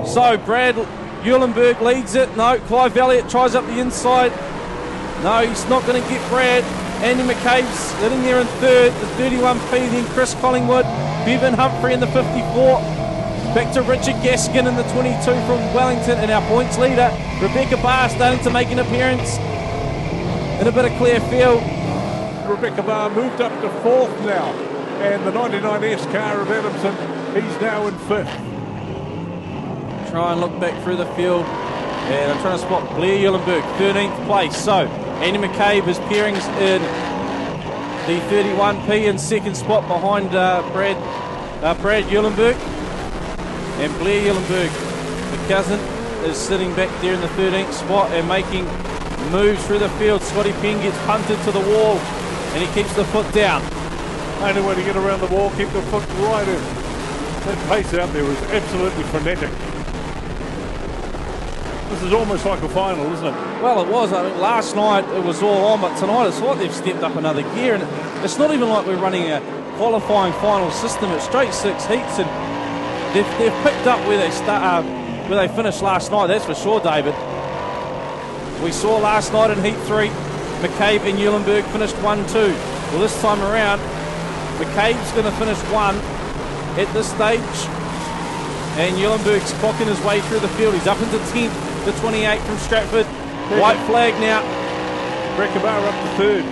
So Brad Eulenberg leads it. No, Clive Elliott tries up the inside. No, he's not going to get Brad. Andy McCabe's sitting there in third, the 31p, then Chris Collingwood, Bevan Humphrey in the 54. Back to Richard Gaskin in the 22 from Wellington, and our points leader, Rebecca Barr, starting to make an appearance in a bit of clear field. Rebecca Barr moved up to fourth now, and the 99S car of Adamson, he's now in fifth. Try and look back through the field, and I'm trying to spot Blair Eulenberg, 13th place. So Andy McCabe is pairings in the 31p in second spot behind Brad Eulenberg. And Blair Eulenberg, the cousin, is sitting back there in the 13th spot and making moves through the field. Scotty Penn gets punted to the wall and he keeps the foot down. Only way to get around the wall, keep the foot right in. That pace out there was absolutely frenetic. This is almost like a final, isn't it? Well, it was. I mean, last night it was all on, but tonight it's like they've stepped up another gear. And it's not even like we're running a qualifying final system. It's straight 6 heats, and they've picked up where they finished last night. That's for sure, David. We saw last night in Heat 3, McCabe and Eulenberg finished 1-2. Well, this time around, McCabe's going to finish 1 at this stage, and Eulenberg's clocking his way through the field. He's up into 10th. The 28 from Stratford. White flag now. Rebecca Barr up to third.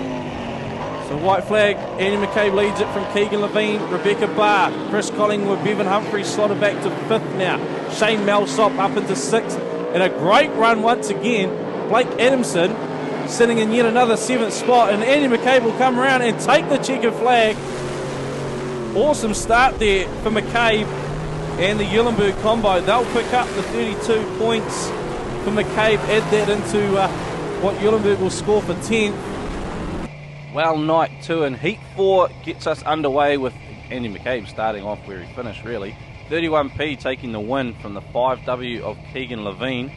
So white flag. Andy McCabe leads it from Keegan Levine, Rebecca Barr, Chris Collingwood, Bevan Humphrey slotted back to 5th now. Shane Melsop up into 6th. And a great run once again. Blake Adamson sitting in yet another 7th spot. And Andy McCabe will come around and take the checkered flag. Awesome start there for McCabe. and the Eulenberg combo. They'll pick up the 32 points for McCabe, add that into what Eulenberg will score for 10th. Well, night 2 and heat 4 gets us underway with Andy McCabe starting off where he finished, really. 31p taking the win from the 5W of Keegan Levine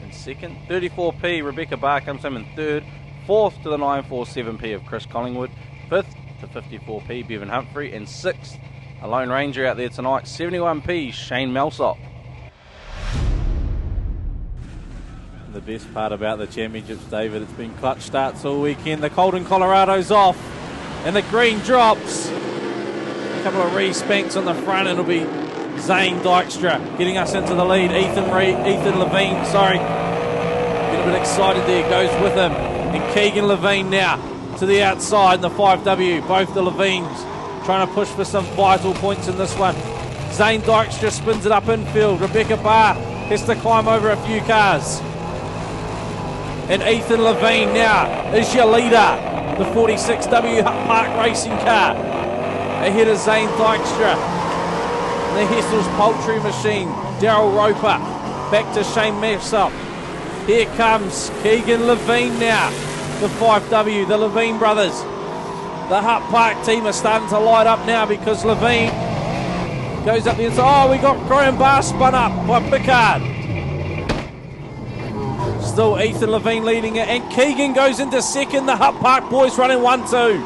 in second. 34p, Rebecca Barr comes home in third. Fourth to the 947p of Chris Collingwood. Fifth to 54p, Bevan Humphrey. And sixth, a Lone Ranger out there tonight, 71p, Shane Melsop. The best part about the championships, David, it's been clutch starts all weekend. The Colton Colorado's off and the green drops. A couple of re-spanks on the front, and it'll be Zane Dykstra getting us into the lead. Ethan Levine, sorry. Get a bit excited there, goes with him. And Keegan Levine now to the outside in the 5W. Both the Levines trying to push for some vital points in this one. Zane Dykstra spins it up infield. Rebecca Barr has to climb over a few cars. And Ethan Levine now is your leader. The 46W Hutt Park racing car. Ahead of Zane Dykstra. The Hessel's Poultry Machine. Daryl Roper. Back to Shane Melsop. Here comes Keegan Levine now. The 5W, the Levine brothers. The Hutt Park team are starting to light up now because Levine goes up the inside. Oh, we got Graham Barr spun up by Pickard. Still Ethan Levine leading it, and Keegan goes into second. The Hutt Park boys running 1-2.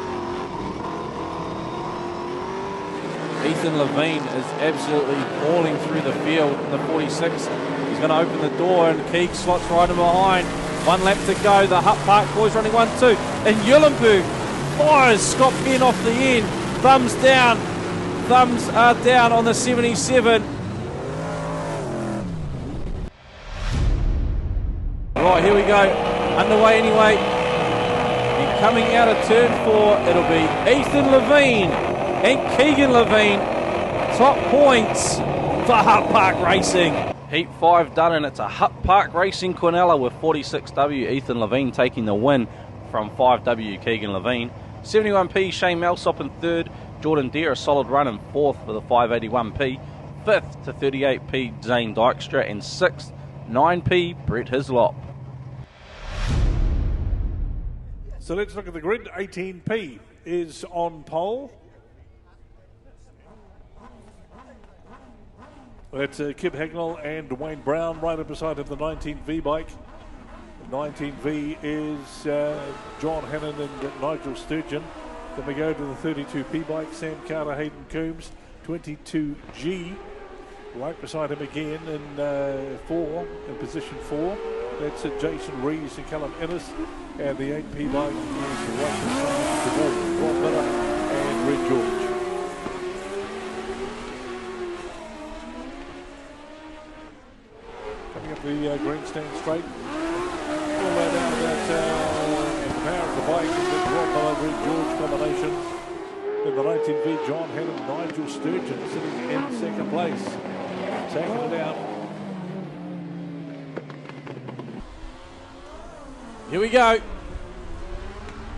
Ethan Levine is absolutely falling through the field in the 46. He's going to open the door, and Keeg slots right in behind. 1 lap to go. The Hutt Park boys running 1-2. And Eulenberg fires Scott Penn off the end. Thumbs down. Thumbs are down on the 77. Right, here we go. Underway anyway. And coming out of turn 4, it'll be Ethan Levine and Keegan Levine. Top points for Hutt Park Racing. Heat 5 done, and it's a Hutt Park Racing Quinella with 46W Ethan Levine taking the win from 5W Keegan Levine. 71p Shane Melsop in third. Jordan Deere a solid run in fourth for the 581p. Fifth to 38p Zane Dykstra, and sixth 9p Brett Hislop. So let's look at the grid. 18p is on pole. It's Kip Hagnall and Wayne Brown right up beside him, the 19V bike. The 19V is John Hannon and Nigel Sturgeon. Then we go to the 32P bike, Sam Carter, Hayden Coombs, 22G. Right beside him again in position 4. That's Jason Rees and Callum Ennis. And the 8P bike is right beside Rob Miller and Red George. Coming up the grandstand straight. All that out of that and the power of the bike is the Rob Miller, Red George combination. Then the 19V, John Hannon, Nigel Sturgeon sitting in second place. Taking it out. Here we go.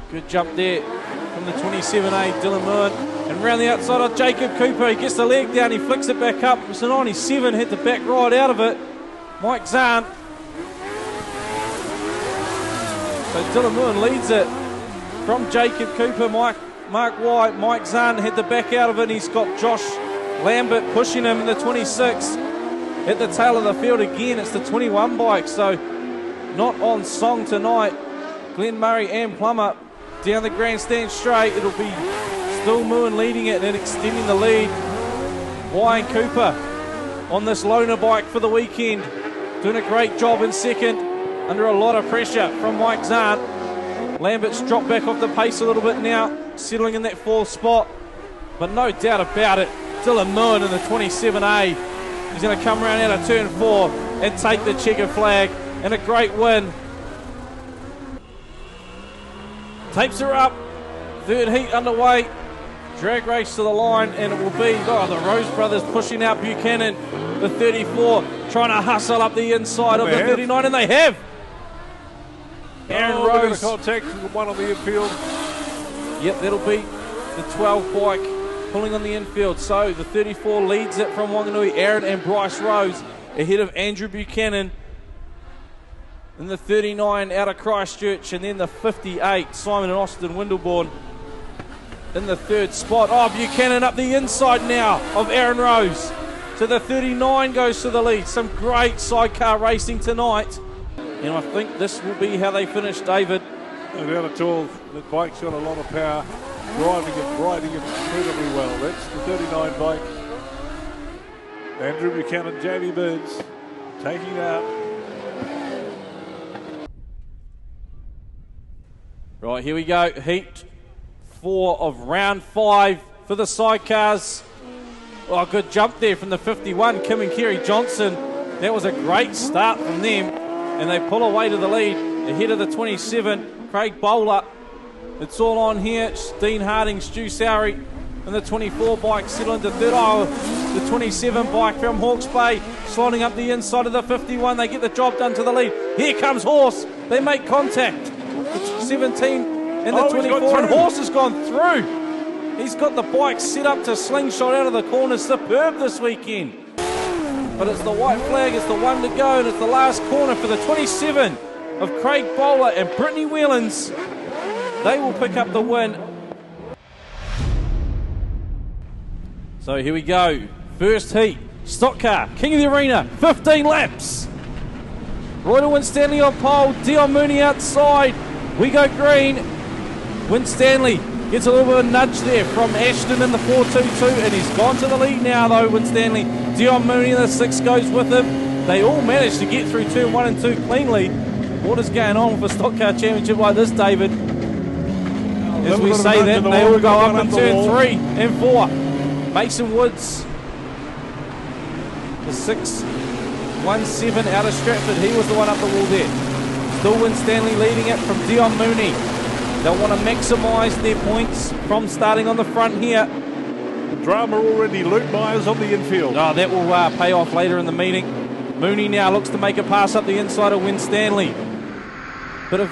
Good jump there from the 27A, Dylan Moore. And round the outside of Jacob Cooper. He gets the leg down, he flicks it back up. It's a 97, hit the back right out of it. Mike Zahn. So Dylan Moore leads it from Jacob Cooper. Mark White, Mike Zahn hit the back out of it. And he's got Josh Lambert pushing him in the 26. At the tail of the field again, it's the 21 bike. So not on song tonight. Glenn Murray and Plummer down the grandstand straight. It'll be still Moon leading it and extending the lead. Ryan Cooper on this loaner bike for the weekend. Doing a great job in second under a lot of pressure from Mike Zahn. Lambert's dropped back off the pace a little bit now, settling in that fourth spot. But no doubt about it, Dylan Moon in the 27A. He's going to come around out of turn 4 and take the checkered flag. And a great win. Tapes her up. Third heat underway. Drag race to the line, and it will be the Rose brothers pushing out Buchanan, the 34, trying to hustle up the inside of the 39, and they have. Aaron Rose. Contact with one on the infield. Yep, that'll be the 12 bike pulling on the infield. So the 34 leads it from Wanganui. Aaron and Bryce Rose ahead of Andrew Buchanan. And the 39 out of Christchurch, and then the 58, Simon and Austin Windleborn in the third spot. Oh, Buchanan up the inside now of Aaron Rose. So the 39 goes to the lead. Some great sidecar racing tonight. And I think this will be how they finish, David. No doubt at all. The bike's got a lot of power. Riding it incredibly well. That's the 39 bike. Andrew Buchanan, Jamie Burns taking it out. Right, here we go. Heat 4 of round 5 for the sidecars. Oh, good jump there from the 51, Kim and Kerry Johnson. That was a great start from them. And they pull away to the lead ahead of the 27, Craig Bowler. It's all on here. Dean Harding, Stu Sowry, and the 24 bike settle into third. Oh, the 27 bike from Hawke's Bay sliding up the inside of the 51. They get the job done to the lead. Here comes Horse. They make contact. The 17 and the 24, and Horse has gone through. He's got the bike set up to slingshot out of the corner. Superb this weekend. But it's the white flag, it's the one to go, and it's the last corner for the 27 of Craig Bowler and Brittany Whelans. They will pick up the win. So here we go. First heat, stock car, king of the arena, 15 laps. Royal Winstanley on pole, Dion Mooney outside. We go green. Winstanley gets a little bit of a nudge there from Ashton in the 4.22, and he's gone to the lead now though, Winstanley. Dion Mooney in the 6 goes with him. They all managed to get through turn 1 and 2 cleanly. What is going on with a stock car championship like this, David? As we say that, they all go up in turn 3 and 4. Mason Woods, the 6.17 out of Stratford. He was the one up the wall there. Still Winstanley leading it from Dion Mooney. They'll want to maximise their points from starting on the front here. Drama already. Luke Myers on the infield. Oh, that will pay off later in the meeting. Mooney now looks to make a pass up the inside of Winstanley. Bit of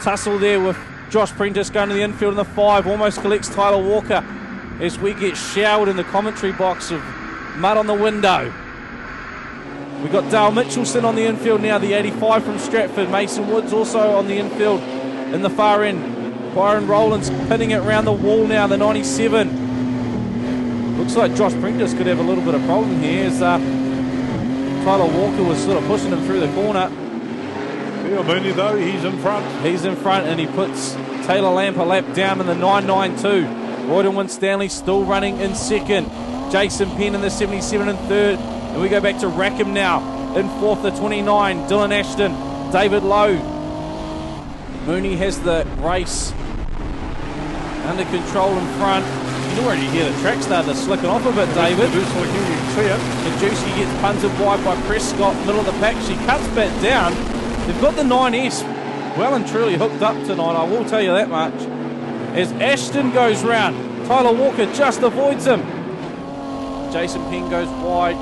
tussle there with Josh Prentice going to the infield in the 5. Almost collects Tyler Walker as we get showered in the commentary box of mud on the window. We've got Dale Mitchelson on the infield now, the 85 from Stratford. Mason Woods also on the infield in the far end. Byron Rowlands pinning it around the wall now, the 97. Looks like Josh Prentice could have a little bit of problem here as Tyler Walker was sort of pushing him through the corner. Mooney though, he's in front. He's in front and he puts Taylor Lamp a lap down in the 992. Royden Winstanley still running in second. Jason Penn in the 77 in third. And we go back to Rackham now. In fourth, the 29, Dylan Ashton. David Lowe. Mooney has the race under control in front. You can already hear the track starting to slicken off a bit, David. Kajuski gets punted wide by Prescott, middle of the pack. She cuts back down. They've got the 9S well and truly hooked up tonight, I will tell you that much. As Ashton goes round, Tyler Walker just avoids him. Jason Penn goes wide.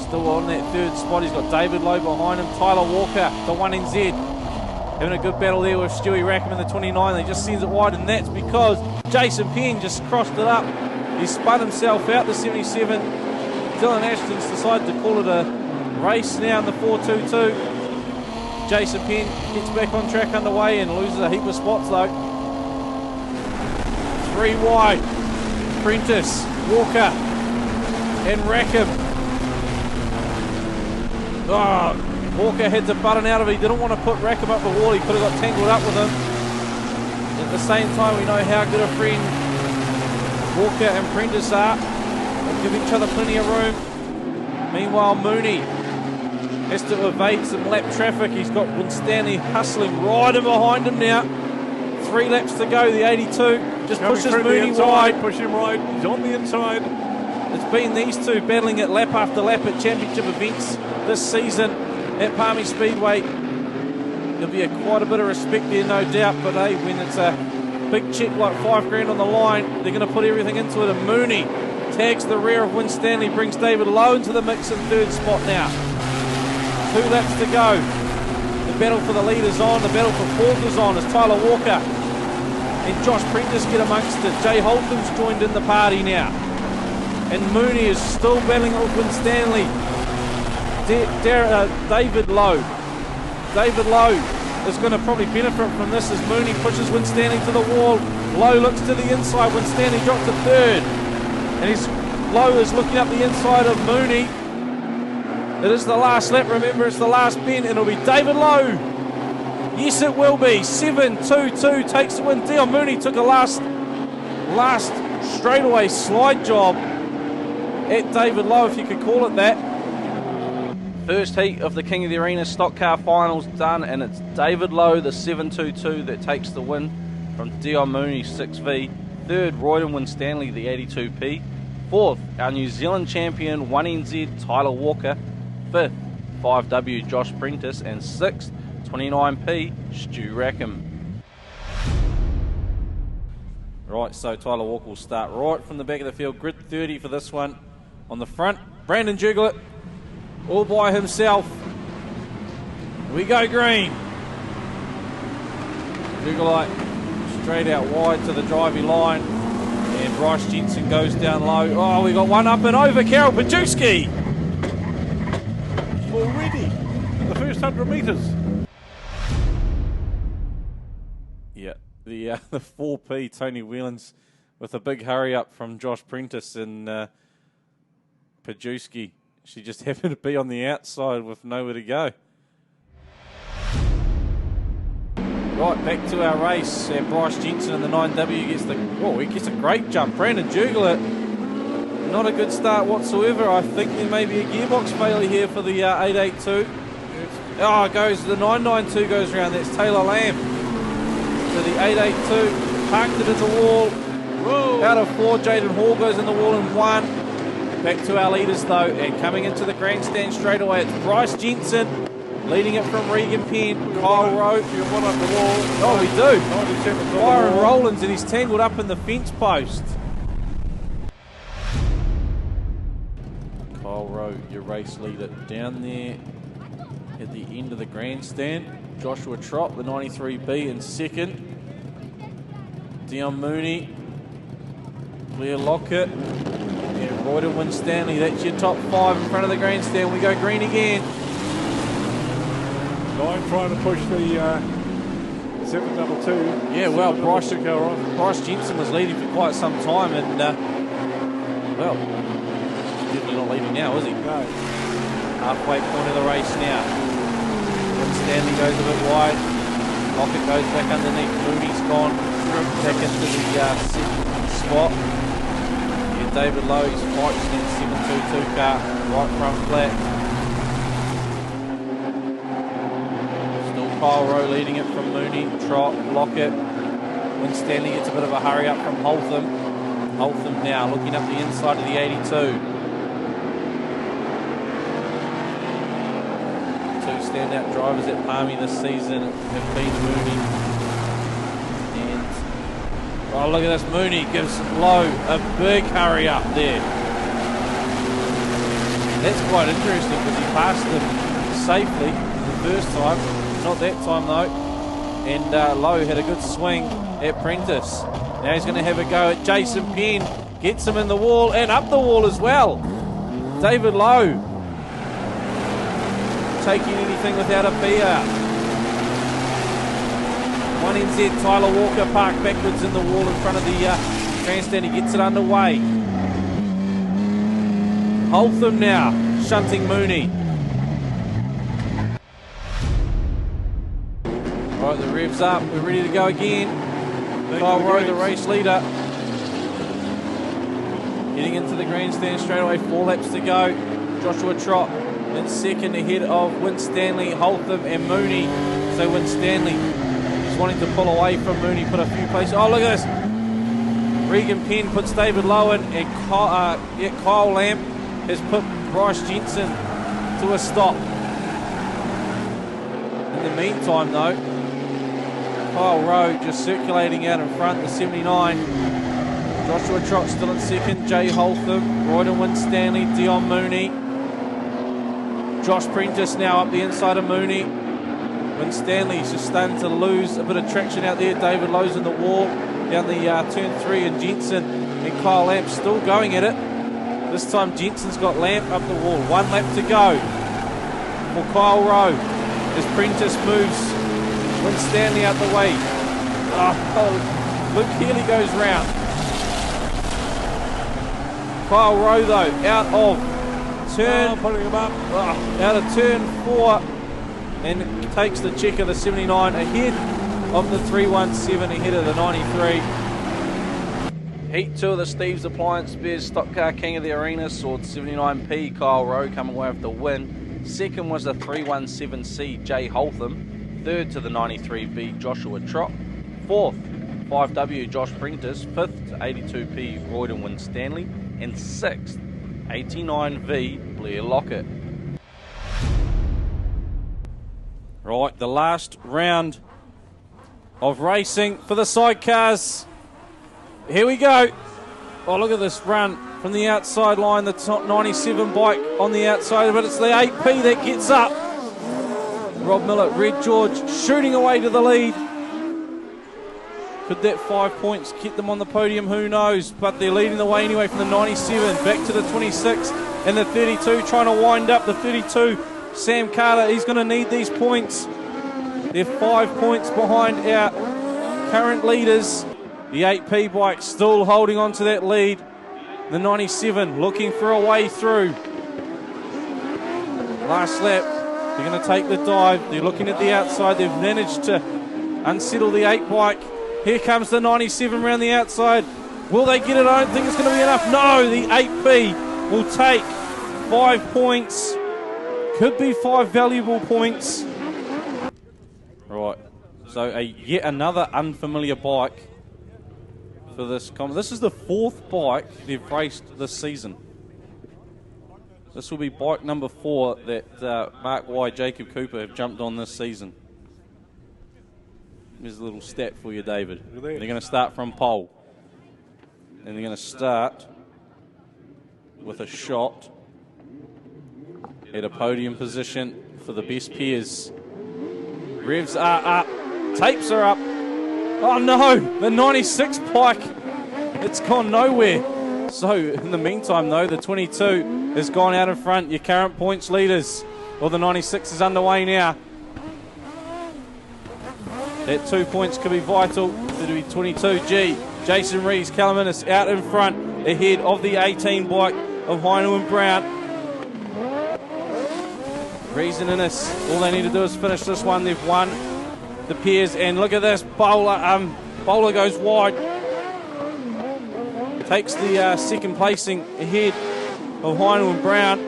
Still on that third spot, he's got David Lowe behind him. Tyler Walker, the 1NZ, having a good battle there with Stewie Rackham in the 29. They just sends it wide, and that's because Jason Penn just crossed it up. He spun himself out, the 77. Dylan Ashton's decided to call it a race now in the 4.22. Jason Penn gets back on track underway and loses a heap of spots though. 3 wide. Prentice, Walker, and Rackham. Oh, Walker had to button out of it. He didn't want to put Rackham up the wall. He could have got tangled up with him. At the same time, we know how good a friend Walker and Prentice are. They give each other plenty of room. Meanwhile, Mooney has to evade some lap traffic. He's got Winstanley hustling right in behind him now. 3 laps to go, the 82. Just pushes Mooney wide. Push him right. He's on the inside. It's been these two battling it lap after lap at championship events this season at Palmy Speedway. There'll be quite a bit of respect there, no doubt. But hey, when it's a big check like $5,000 on the line, they're going to put everything into it. And Mooney tags the rear of Winstanley, brings David Lowe into the mix in third spot now. 2 laps to go. The battle for the lead is on. The battle for fourth is on as Tyler Walker and Josh Prentice get amongst it. Jay Holtham's joined in the party now. And Mooney is still battling with Winstanley. David Lowe. David Lowe is going to probably benefit from this as Mooney pushes Winstanley to the wall. Lowe looks to the inside. Winstanley drops to third. And Lowe is looking up the inside of Mooney. It is the last lap. Remember, it's the last bend, and it'll be David Lowe. Yes, it will be. 7.22 takes the win. Dion Mooney took a last straightaway slide job at David Lowe, if you could call it that. First heat of the King of the Arena Stock Car Finals done, and it's David Lowe, the 7.22, that takes the win from Dion Mooney, 6V. Third, Royden Winstanley, the 82p. Fourth, our New Zealand champion, 1NZ, Tyler Walker. Fifth, 5W, Josh Prentice. And sixth, 29p, Stu Rackham. Right, so Tyler Walker will start right from the back of the field. Grid 30 for this one. On the front, Brandon Juglet, all by himself. Here we go, green. Juglet straight out wide to the driving line. And Bryce Jensen goes down low. Oh, we got one up and over. Carol Pajewski. Already in the first 100 metres. Yeah, the 4P, Tony Whelans, with a big hurry up from Josh Prentice and Pajewski. She just happened to be on the outside with nowhere to go. Right, back to our race. And Bryce Jensen in the 9W gets a great jump. Brandon Juglet, not a good start whatsoever. I think there may be a gearbox failure here for the 882. Oh, the 992 goes around. That's Taylor Lamb. So the 882 parked it in the wall. Whoa. Out of 4, Jaden Hall goes in the wall in 1. Back to our leaders though, and coming into the grandstand straight away, it's Bryce Jensen leading it from Regan Penn. Kyle Rowe. You one up the wall. Oh, we do. Byron Rowlands, and he's tangled up in the fence post. Kyle Rowe, your race leader, down there at the end of the grandstand. Joshua Trott, the 93B, in second. Dion Mooney, Claire Lockett, and Royden Winstanley. That's your top 5 in front of the grandstand. We go green again. 9 trying to push the 722. Yeah, well, Bryce Jensen was leading for quite some time, and well, he's definitely not leading now, is he? No. Halfway point of the race now. Winstanley goes a bit wide. Lockett goes back underneath. Mooney's gone back into the second spot. Yeah, David Lowe, he's fighting that 722 car right front flat. Still Kyle Rowe leading it from Mooney, Trott, Lockett. Winstanley gets a bit of a hurry up from Holtham. Holtham now looking up the inside of the 82. Standout drivers at Palmy this season have been Mooney and oh, look at this. Mooney gives Lowe a big hurry up there. That's quite interesting because he passed them safely the first time, not that time though, and Lowe had a good swing at Prentice. Now he's going to have a go at Jason Penn, gets him in the wall and up the wall as well. David Lowe taking anything without a PR. 1NZ, Tyler Walker parked backwards in the wall in front of the grandstand. He gets it underway. Holtham now, shunting Mooney. Right, the revs up. We're ready to go again. Kyle Rowe, the race leader. Getting into the grandstand straight away. 4 laps to go. Joshua Trott in second ahead of Winstanley, Holtham and Mooney. So Winstanley is wanting to pull away from Mooney, put a few places. Oh, look at this. Regan Penn puts David Lowe in, and Kyle Lamb has put Bryce Jensen to a stop. In the meantime though, Kyle Rowe just circulating out in front, the 79. Joshua Trott still in second, Jay Holtham, Royden Winstanley, Dion Mooney. Josh Prentice now up the inside of Mooney. Winstanley's just starting to lose a bit of traction out there. David Lowe's in the wall down the turn 3, and Jensen and Kyle Lamp still going at it. This time Jensen's got Lamp up the wall. 1 lap to go for Kyle Rowe as Prentice moves Winstanley out the way. Luke Healy goes round. Kyle Rowe though out of turn out of turn 4 and takes the check of the 79 ahead of the 317, ahead of the 93. Heat 2 of the Steve's Appliance Bears Stock Car King of the Arena soared 79p. Kyle Rowe coming away with the win. Second was the 317C Jay Holtham. Third to the 93B Joshua Trott. Fourth 5W Josh Prentice. Fifth to 82p Royden Winstanley. And sixth 89V Blair Lockett. Right, the last round of racing for the sidecars. Here we go. Oh, look at this run from the outside line. The top 97 bike on the outside, but it's the 8P that gets up. Rob Miller, Red George shooting away to the lead. Could that 5 points keep them on the podium? Who knows? But they're leading the way anyway from the 97 back to the 26 and the 32, trying to wind up the 32. Sam Carter, he's going to need these points. They're 5 points behind our current leaders. The 8P bike still holding on to that lead. The 97 looking for a way through. Last lap, they're going to take the dive. They're looking at the outside. They've managed to unsettle the 8 bike. Here comes the 97 around the outside. Will they get it? I don't think it's going to be enough. No, the 8P will take 5 points. Could be 5 valuable points. Right, so yet another unfamiliar bike for this comp. This is the 4th bike they've raced this season. This will be bike number 4 that Mark White, Jacob Cooper have jumped on this season. Here's a little stat for you, David. They're going to start from pole. And they're going to start with a shot at a podium position for the best pairs. Revs are up. Tapes are up. Oh no, the 96 bike. It's gone nowhere. So in the meantime though, the 22 has gone out in front. Your current points leaders. Well, the 96 is underway now. That 2 points could be vital. It'll be 22G. Jason Rees, Calaminis out in front ahead of the 18 bike of Heino and Brown. Rees and Innes, all they need to do is finish this one. They've won the pairs, and look at this. Bowler goes wide. Takes the second placing ahead of Heino and Brown.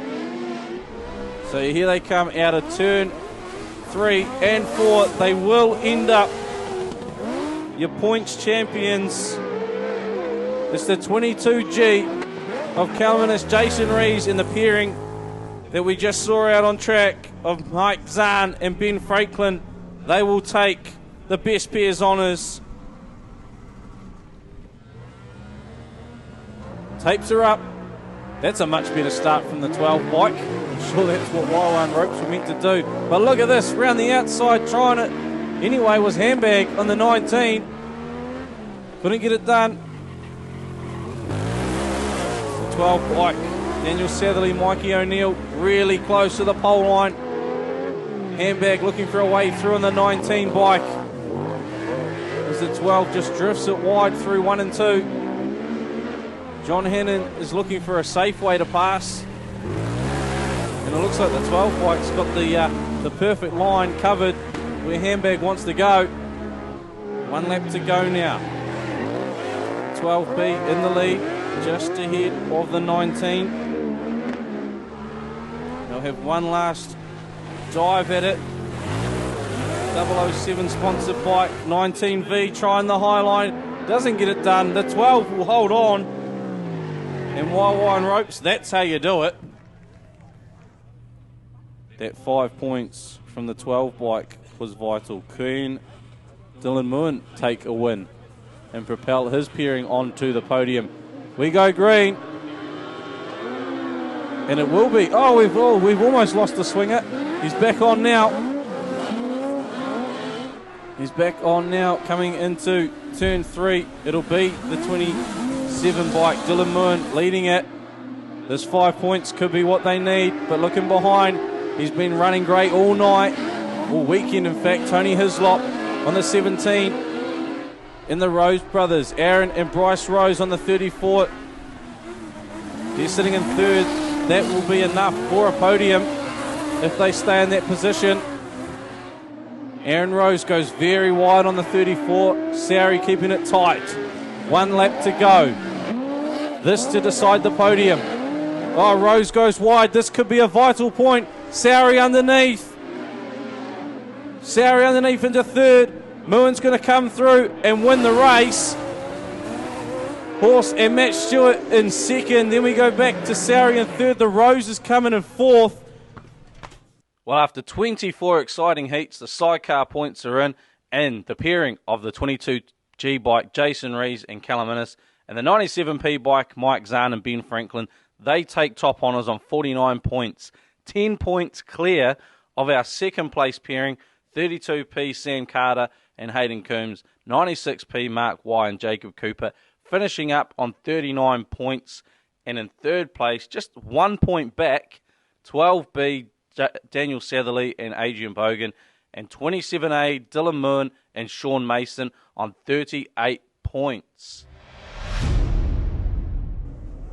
So here they come out of turn 3 and 4. They will end up your points champions. It's the 22G of Calvinus, Jason Rees in the pairing that we just saw out on track of Mike Zahn and Ben Franklin. They will take the best pairs honours. Tapes are up. That's a much better start from the 12 bike. I'm sure that's what Wildland Ropes were meant to do. But look at this, round the outside, trying it anyway was Handbag on the 19. Couldn't get it done. The 12 bike, Daniel Satherley, Mikey O'Neill, really close to the pole line. Handbag looking for a way through on the 19 bike. As the 12 just drifts it wide through 1 and 2. John Hannon is looking for a safe way to pass. And it looks like the 12 bike's got the perfect line covered where Handbag wants to go. 1 lap to go now. 12B in the lead, just ahead of the 19. They'll have one last dive at it. 007 sponsored bike, 19V trying the high line, doesn't get it done. The 12 will hold on. And Wildland Ropes, that's how you do it. That 5 points from the 12 bike was vital. Kuhn, Dylan Moon take a win and propel his pairing onto the podium. We go green. And it will be. Oh, we've almost lost the swinger. He's back on now. He's back on now, coming into turn 3. It'll be the 27 bike. Dylan Moon leading it. This 5 points could be what they need, but looking behind, he's been running great all night, all weekend in fact. Tony Hislop on the 17 in the Rose brothers. Aaron and Bryce Rose on the 34. They're sitting in third. That will be enough for a podium if they stay in that position. Aaron Rose goes very wide on the 34. Sari keeping it tight. 1 lap to go. This to decide the podium. Oh, Rose goes wide. This could be a vital point. Sari underneath. Sari underneath into third. Muin's going to come through and win the race. Horse and Matt Stewart in second. Then we go back to Sari in third. The Rose is coming in fourth. Well, after 24 exciting heats, the sidecar points are in, and the pairing of the 22G bike, Jason Rees and Callum Innes, and the 97P bike, Mike Zahn and Ben Franklin, they take top honours on 49 points. 10 points clear of our second place pairing, 32P Sam Carter and Hayden Coombs, 96P Mark Y and Jacob Cooper, finishing up on 39 points. And in third place, just 1 point back, 12B Daniel Satherley and Adrian Bogan, and 27A Dylan Moon and Sean Mason on 38 points.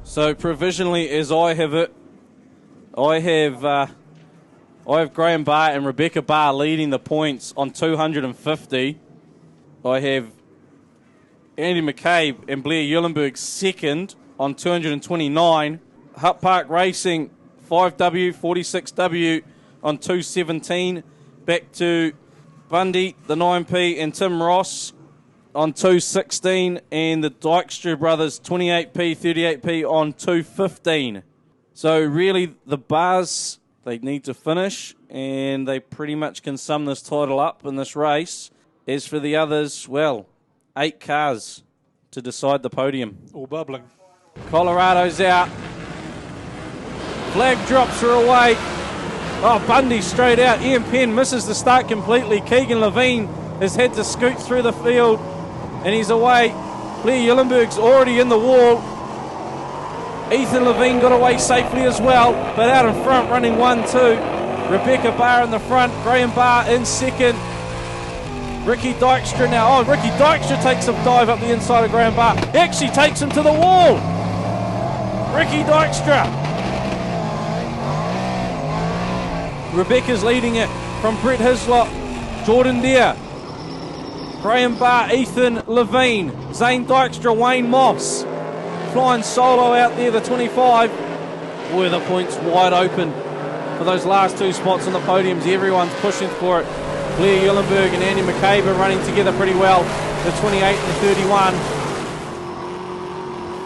So provisionally, as I have it, I have Graham Barr and Rebecca Barr leading the points on 250. I have Andy McCabe and Blair Eulenberg second on 229. Hutt Park Racing 5W, 46W on 217. Back to Bundy, the 9P, and Tim Ross on 216. And the Dykstra brothers, 28P, 38P on 215. So really, the bars, they need to finish, and they pretty much can sum this title up in this race. As for the others, well, 8 cars to decide the podium. All bubbling. Colorado's out. Flag drops her away. Oh, Bundy straight out. Ian Penn misses the start completely. Keegan Levine has had to scoot through the field, and he's away. Blair Eulenberg's already in the wall. Ethan Levine got away safely as well, but out in front, running 1-2. Rebecca Barr in the front. Graham Barr in second. Ricky Dykstra now. Oh, Ricky Dykstra takes a dive up the inside of Graham Barr. He actually takes him to the wall. Ricky Dykstra. Rebecca's leading it from Brett Hislop, Jordan Deere, Graham Barr, Ethan Levine, Zane Dykstra, Wayne Moss. Flying solo out there, the 25. Boy, the points wide open for those last 2 spots on the podiums. Everyone's pushing for it. Blair Eulenberg and Andy McCabe are running together pretty well. The 28 and the 31.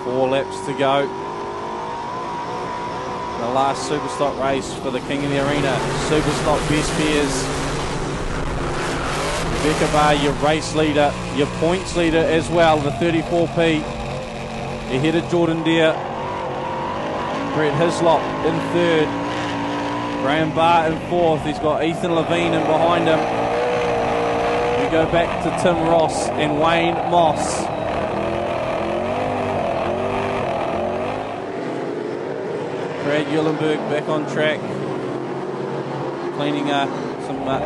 4 laps to go. The last Superstock race for the King of the Arena. Superstock best pairs. Rebecca Barr, your race leader, your points leader as well, the 34P. Ahead of Jordan Deere. Brett Hislop in third. Graham Barr in fourth. He's got Ethan Levine in behind him. We go back to Tim Ross and Wayne Moss. Brad Eulenberg back on track, cleaning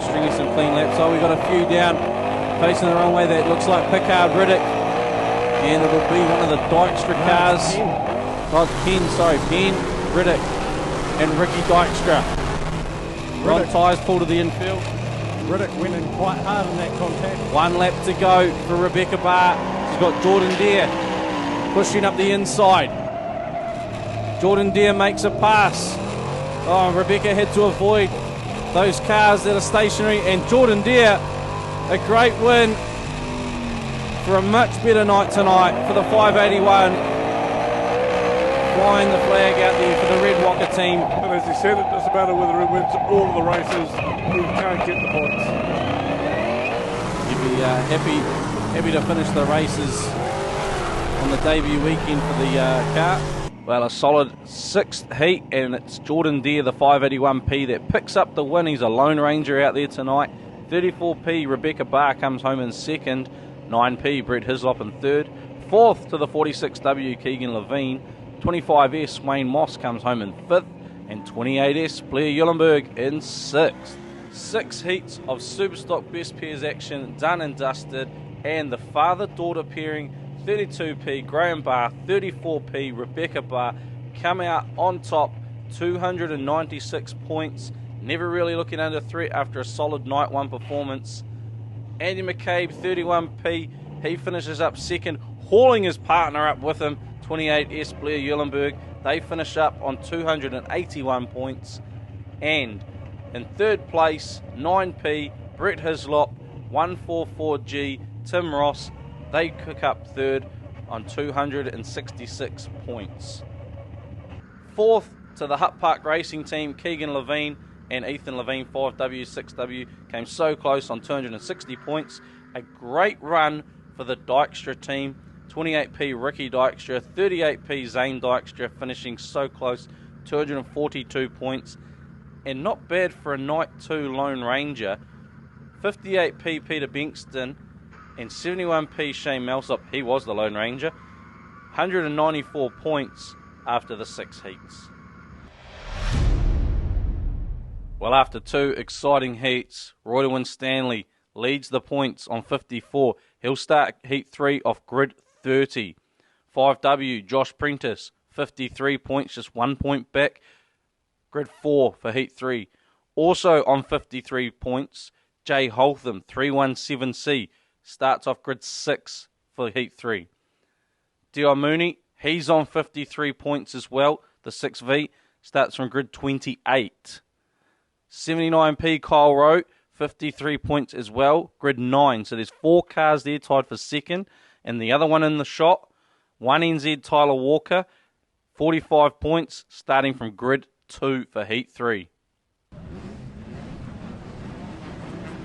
stringing some clean laps. Oh, we got a few down, facing the wrong way. That looks like Pickard Riddick, and it'll be one of the Dykstra cars. Penn, Riddick, and Ricky Dykstra. Ron tyres pull to the infield. Riddick went in quite hard in that contact. 1 lap to go for Rebecca Barr. She's got Jordan Deere pushing up the inside. Jordan Deere makes a pass. Oh, Rebecca had to avoid those cars that are stationary. And Jordan Deere, a great win for a much better night tonight for the 581. Flying the flag out there for the Red Walker team. And as he said, it doesn't matter whether it wins all of the races, he can't get the points. He'd be happy to finish the races on the debut weekend for the car. Well, a solid 6th heat, and it's Jordan Deere, the 581P, that picks up the win. He's a Lone Ranger out there tonight. 34p Rebecca Barr comes home in second. 9p Brett Hislop in third. Fourth to the 46W Keegan Levine. 25S Wayne Moss comes home in fifth. And 28S Blair Eulenberg in sixth. 6 heats of Superstock Best Pairs action done and dusted. And the father-daughter pairing, 32p Graham Barr, 34p Rebecca Barr, come out on top, 296 points. Never really looking under threat after a solid night one performance. Andy McCabe, 31p, he finishes up second, hauling his partner up with him, 28S Blair Eulenberg. They finish up on 281 points. And in third place, 9p Brett Hislop, 144G Tim Ross. They cook up third on 266 points. Fourth to the Hutt Park Racing Team, Keegan Levine and Ethan Levine, 5W, 6W, came so close on 260 points. A great run for the Dykstra team. 28p Ricky Dykstra, 38p Zane Dykstra, finishing so close, 242 points. And not bad for a Night 2 Lone Ranger. 58p Peter Bankston and 71p Shane Melsop, he was the Lone Ranger. 194 points after the 6 heats. Well, after 2 exciting heats, Roy Winstanley leads the points on 54. He'll start heat 3 off grid 30. 5W, Josh Prentice, 53 points, just 1 point back. Grid 4 for heat 3. Also on 53 points, Jay Holtham, 317C, starts off grid 6 for heat 3. Dion Mooney, he's on 53 points as well. The 6V starts from grid 28. 79p Kyle Rowe, 53 points as well, grid 9. So there's 4 cars there tied for second. And the other one in the shot, 1NZ Tyler Walker, 45 points, starting from grid 2 for heat 3.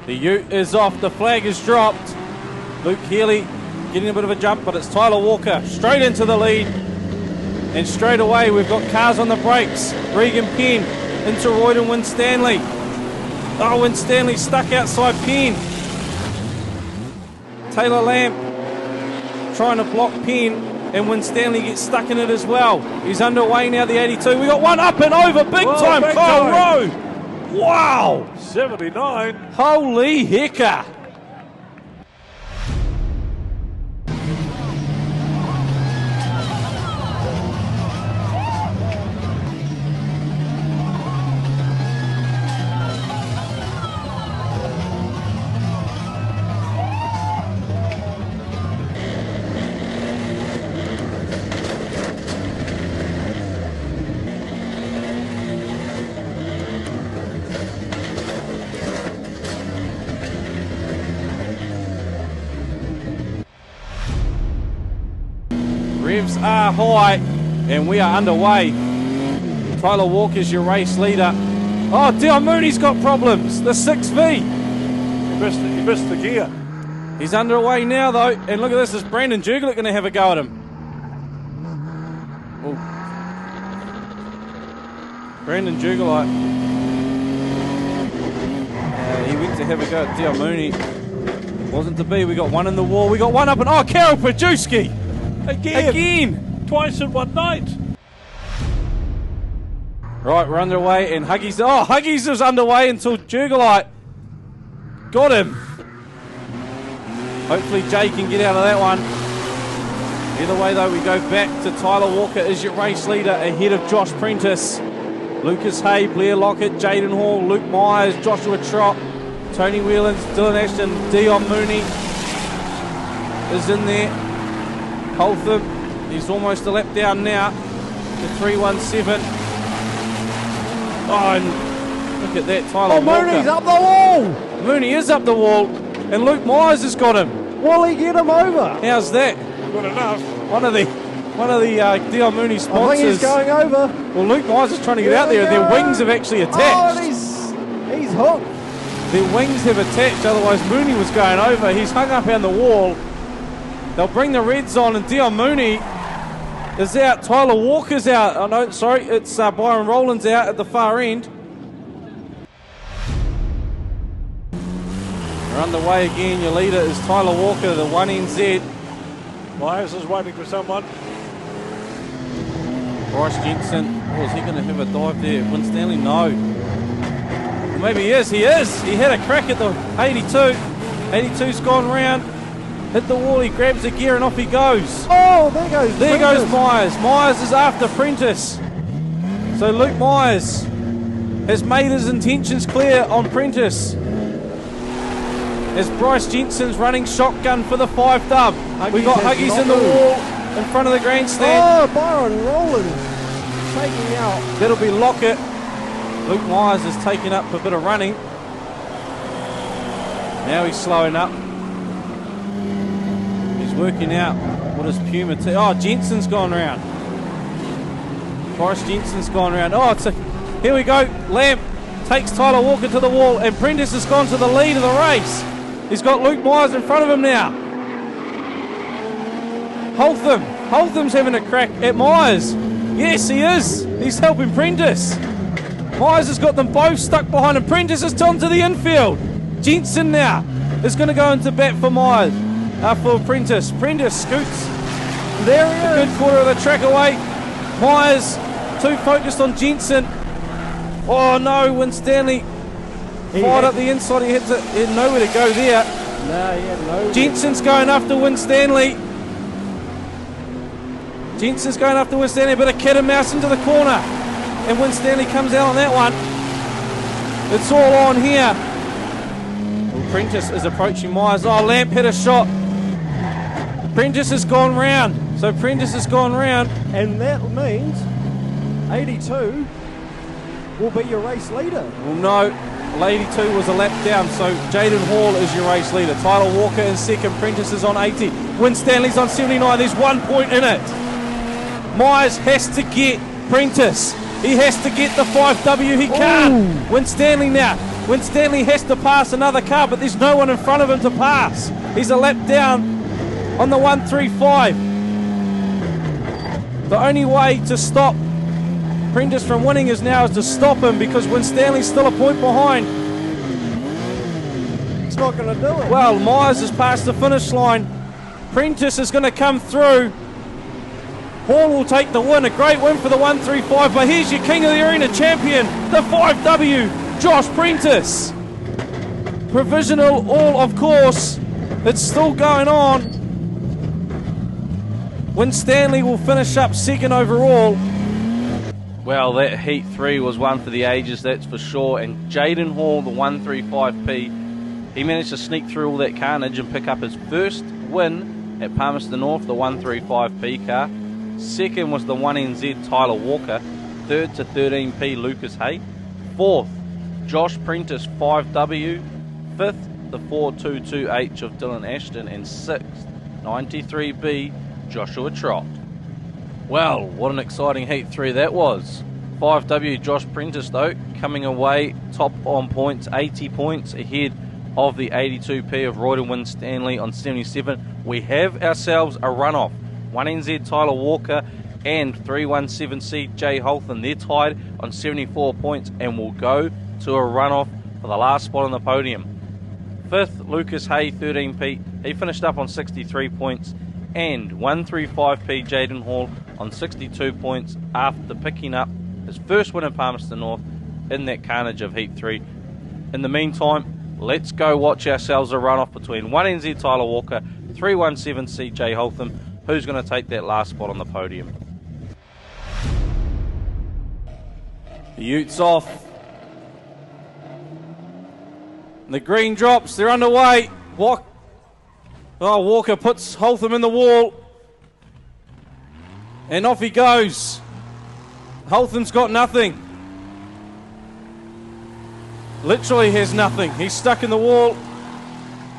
The ute is off, the flag is dropped. Luke Healy getting a bit of a jump, but it's Tyler Walker straight into the lead. And straight away we've got cars on the brakes. Regan Penn into Royden Winstanley. Oh, Winstanley stuck outside Penn. Taylor Lamb trying to block Penn, and Winstanley gets stuck in it as well. He's underway now, the 82. We got one up and over, big time, Kyle Rowe. Wow! 79. Holy hecker! Revs are high and we are underway. Tyler Walker's your race leader. Oh, Dion Mooney's got problems. The 6V. He missed the gear. He's underway now though, and look at this. Is Brandon Jugelit going to have a go at him? Ooh. Brandon Jugelit. He went to have a go at Dion Mooney. Wasn't to be. We got one in the wall. We got one up and oh, Carol Pajewski. Again! Twice in one night. Right, we're underway, and Huggies. Oh, Huggies was underway until Jugelite got him. Hopefully, Jay can get out of that one. Either way, though, we go back to Tyler Walker as your race leader ahead of Josh Prentice. Lucas Hay, Blair Lockett, Jaden Hall, Luke Myers, Joshua Trott, Tony Whelans, Dylan Ashton, Dion Mooney is in there. Holtham, he's almost a lap down now. The 317. Oh, and look at that, Tyler Walker. Mooney's up the wall. Mooney is up the wall, and Luke Myers has got him. Will he get him over? How's that? Good enough. One of the Dion Mooney sponsors. I think he's going over. Well, Luke Myers is trying to get out there. Their wings have actually attached. Oh, he's hooked. Their wings have attached, otherwise Mooney was going over. He's hung up on the wall. They'll bring the Reds on, and Dion Mooney is out. Tyler Walker's out. Oh, no, sorry, it's Byron Rowland's out at the far end. They're underway again. Your leader is Tyler Walker, the 1NZ. Myers is waiting for someone. Bryce Jensen, is he going to have a dive there? Winstanley, no. Well, maybe he is. He is. He had a crack at the 82. 82's gone round. Hit the wall. He grabs the gear and off he goes. Oh, there goes. There goes Myers. Myers is after Prentice. So Luke Myers has made his intentions clear on Prentice. As Bryce Jensen's running shotgun for the 5 dub. We got Huggies in the wall in front of the grandstand. Oh, Byron Rowland taking out. That'll be Lockett. Luke Myers has taken up a bit of running. Now he's slowing up. He's working out what his Puma... Oh, Jensen's gone round. Bryce Jensen's gone round. Oh, here we go. Lamb takes Tyler Walker to the wall, and Prentice has gone to the lead of the race. He's got Luke Myers in front of him now. Holtham's having a crack at Myers. Yes, he is. He's helping Prentice. Myers has got them both stuck behind him. Prentice has gone to the infield. Jensen now is going to go into bat for Myers. For Prentice. Prentice scoots. There he is. A good quarter of the track away. Myers too focused on Jensen. Oh no, Winstanley fired up the inside. He had nowhere to go there. No, he had no. Jensen's going after Winstanley. Jensen's going after Winstanley. A bit of cat and mouse into the corner. And Winstanley comes out on that one. It's all on here. Well, Prentice is approaching Myers. Oh, Lamp hit a shot. Prentice has gone round. So Prentice has gone round. And that means 82 will be your race leader. Well, no. 82 was a lap down, so Jaden Hall is your race leader. Tyler Walker in second. Prentice is on 80. Winstanley's on 79. There's 1 point in it. Myers has to get Prentice. He has to get the 5W. He can't. Winstanley now. Winstanley has to pass another car, but there's no one in front of him to pass. He's a lap down on the 135. The only way to stop Prentice from winning is to stop him, because Winstanley's still a point behind. He's not going to do it. Well, Myers has passed the finish line. Prentice is going to come through. Hall will take the win. A great win for the 135. But here's your King of the Arena champion, the 5W, Josh Prentice. Provisional all, of course. It's still going on. Winstanley will finish up second overall. Well, that Heat 3 was one for the ages, that's for sure. And Jaden Hall, the 135P, he managed to sneak through all that carnage and pick up his first win at Palmerston North, the 135P car. Second was the 1NZ Tyler Walker. Third to 13P Lucas Hay. Fourth, Josh Prentice 5W. Fifth, the 422H of Dylan Ashton. And sixth, 93B Joshua Trott. Well, what an exciting Heat 3 that was. 5W Josh Prentice, though, coming away top on points, 80 points ahead of the 82P of Royden Winstanley on 77. We have ourselves a runoff. 1NZ Tyler Walker and 317C Jay Holton. They're tied on 74 points and will go to a runoff for the last spot on the podium. Fifth, Lucas Hay, 13P. He finished up on 63 points. And 135P Jaden Hall on 62 points after picking up his first win in Palmerston North in that carnage of Heat 3. In the meantime, let's go watch ourselves a runoff between 1NZ Tyler Walker, 317C Jay Holtham. Who's going to take that last spot on the podium? The Utes off. The green drops, they're underway. Walker puts Holtham in the wall. And off he goes. Holtham's got nothing. Literally has nothing. He's stuck in the wall.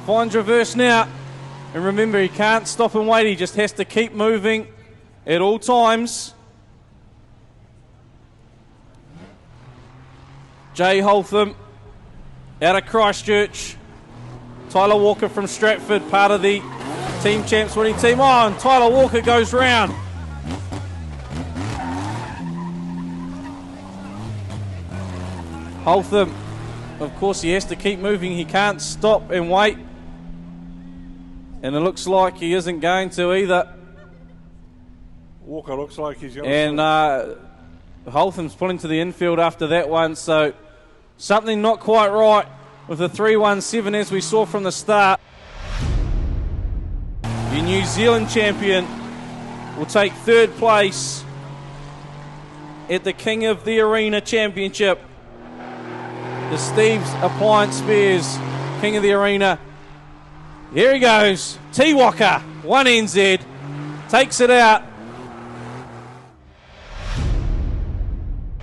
Finds reverse now. And remember, he can't stop and wait. He just has to keep moving at all times. Jay Holtham out of Christchurch. Tyler Walker from Stratford, part of the Team Champs winning team. Oh, and Tyler Walker goes round. Holtham of course, he has to keep moving. He can't stop and wait. And it looks like he isn't going to either. Walker looks like he's going and Holtham's pulling to the infield after that one, so something not quite right with the 3-1-7 as we saw from the start. Your New Zealand champion will take third place at the King of the Arena Championship. The Steve's Appliance Spears King of the Arena. Here he goes, T-Walker, 1NZ, takes it out.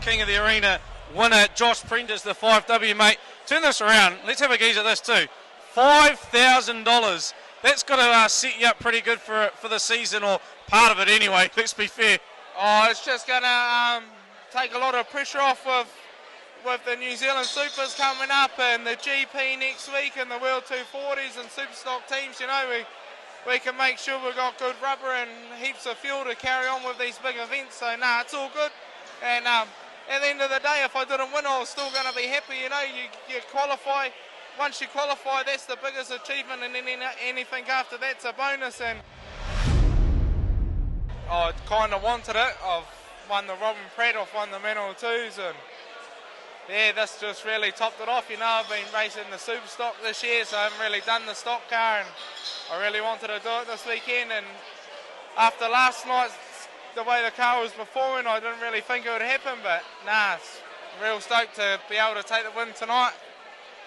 King of the Arena winner, Josh Prentice, the 5W, mate. Turn this around. Let's have a gaze at this too. $5,000. That's got to set you up pretty good for the season, or part of it anyway. Let's be fair. Oh, it's just going to take a lot of pressure off with the New Zealand Supers coming up and the GP next week and the World 240s and Superstock teams. You know, we can make sure we've got good rubber and heaps of fuel to carry on with these big events. So, it's all good. And at the end of the day, if I didn't win, I was still going to be happy. You know, you qualify. Once you qualify, that's the biggest achievement, and then anything after that's a bonus. And I kind of wanted it. I've won the Robin Pratt, I've won the Manual 2s, and yeah, this just really topped it off. You know, I've been racing the Super Stock this year, so I haven't really done the stock car, and I really wanted to do it this weekend. And after last night, the way the car was performing, I didn't really think it would happen, but it's real stoked to be able to take the win tonight.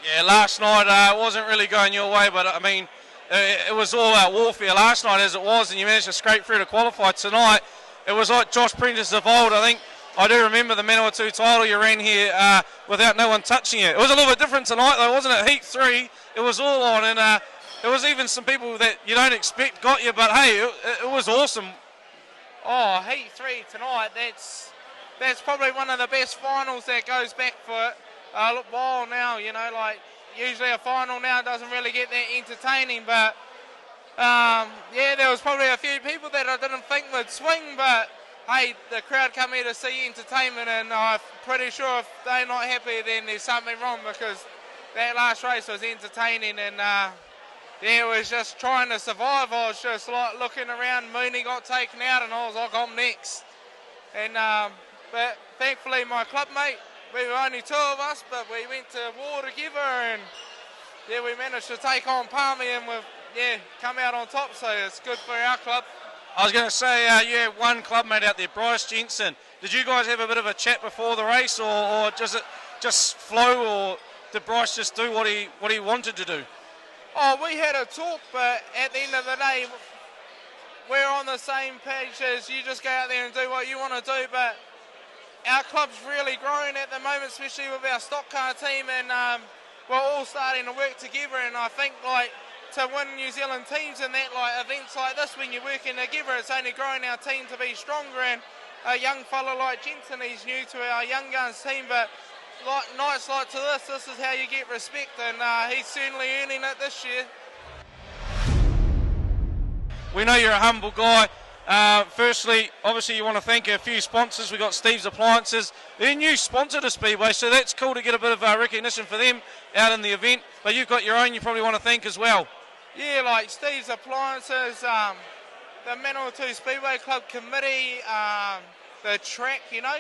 Yeah, last night wasn't really going your way, but I mean, it was all out warfare last night as it was, and you managed to scrape through to qualify tonight. It was like Josh Prentice of old. I think I do remember the Manual 2 title you ran here without no one touching it. It was a little bit different tonight though, wasn't it? Heat 3, it was all on, and there was even some people that you don't expect got you, but hey, it was awesome. Oh, Heat 3 tonight, that's probably one of the best finals that goes back for a while now. You know, like usually a final now doesn't really get that entertaining, but yeah, there was probably a few people that I didn't think would swing, but hey, the crowd come here to see entertainment, and I'm pretty sure if they're not happy, then there's something wrong, because that last race was entertaining, and yeah, it was just trying to survive. I was just like looking around. Mooney got taken out, and I was like, I'm next. And but thankfully, my club mate, we were only two of us, but we went to war together, and yeah, we managed to take on Palmy, and we've come out on top. So it's good for our club. I was going to say, you had one club mate out there, Bryce Jensen. Did you guys have a bit of a chat before the race, or does it just flow, or did Bryce just do what he wanted to do? Oh, we had a talk, but at the end of the day, we're on the same page as you just go out there and do what you want to do, but our club's really growing at the moment, especially with our stock car team, and we're all starting to work together, and I think like to win New Zealand teams and that, like events like this, when you're working together, it's only growing our team to be stronger. And a young fella like Jensen, he's new to our young guns team, but like nights like to this is how you get respect, and he's certainly earning it this year. We know you're a humble guy. Firstly, obviously you want to thank a few sponsors. We've got Steve's Appliances. They're a new sponsor to Speedway, so that's cool to get a bit of recognition for them out in the event. But you've got your own you probably want to thank as well. Yeah, like Steve's Appliances, the Manual 2 Speedway Club Committee, the track, you know.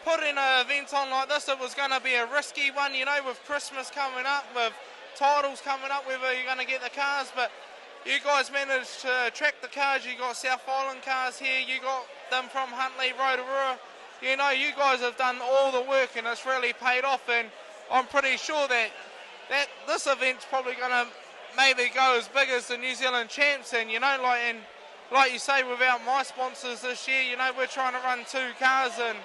Putting an event on like this, it was going to be a risky one, you know, with Christmas coming up, with titles coming up, whether you're going to get the cars, but you guys managed to track the cars. You got South Island cars here, you got them from Huntly, Rotorua. You know, you guys have done all the work, and it's really paid off, and I'm pretty sure that this event's probably going to maybe go as big as the New Zealand champs. And you know, like you say, without my sponsors this year, you know, we're trying to run 2 cars, and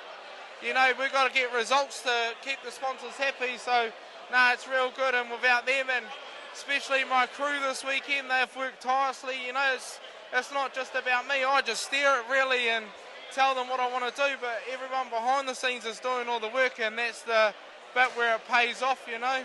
you know, we've got to get results to keep the sponsors happy. So it's real good, and without them, and especially my crew this weekend, they've worked tirelessly. You know, it's not just about me. I just steer it really and tell them what I want to do, but everyone behind the scenes is doing all the work, and that's the bit where it pays off, you know.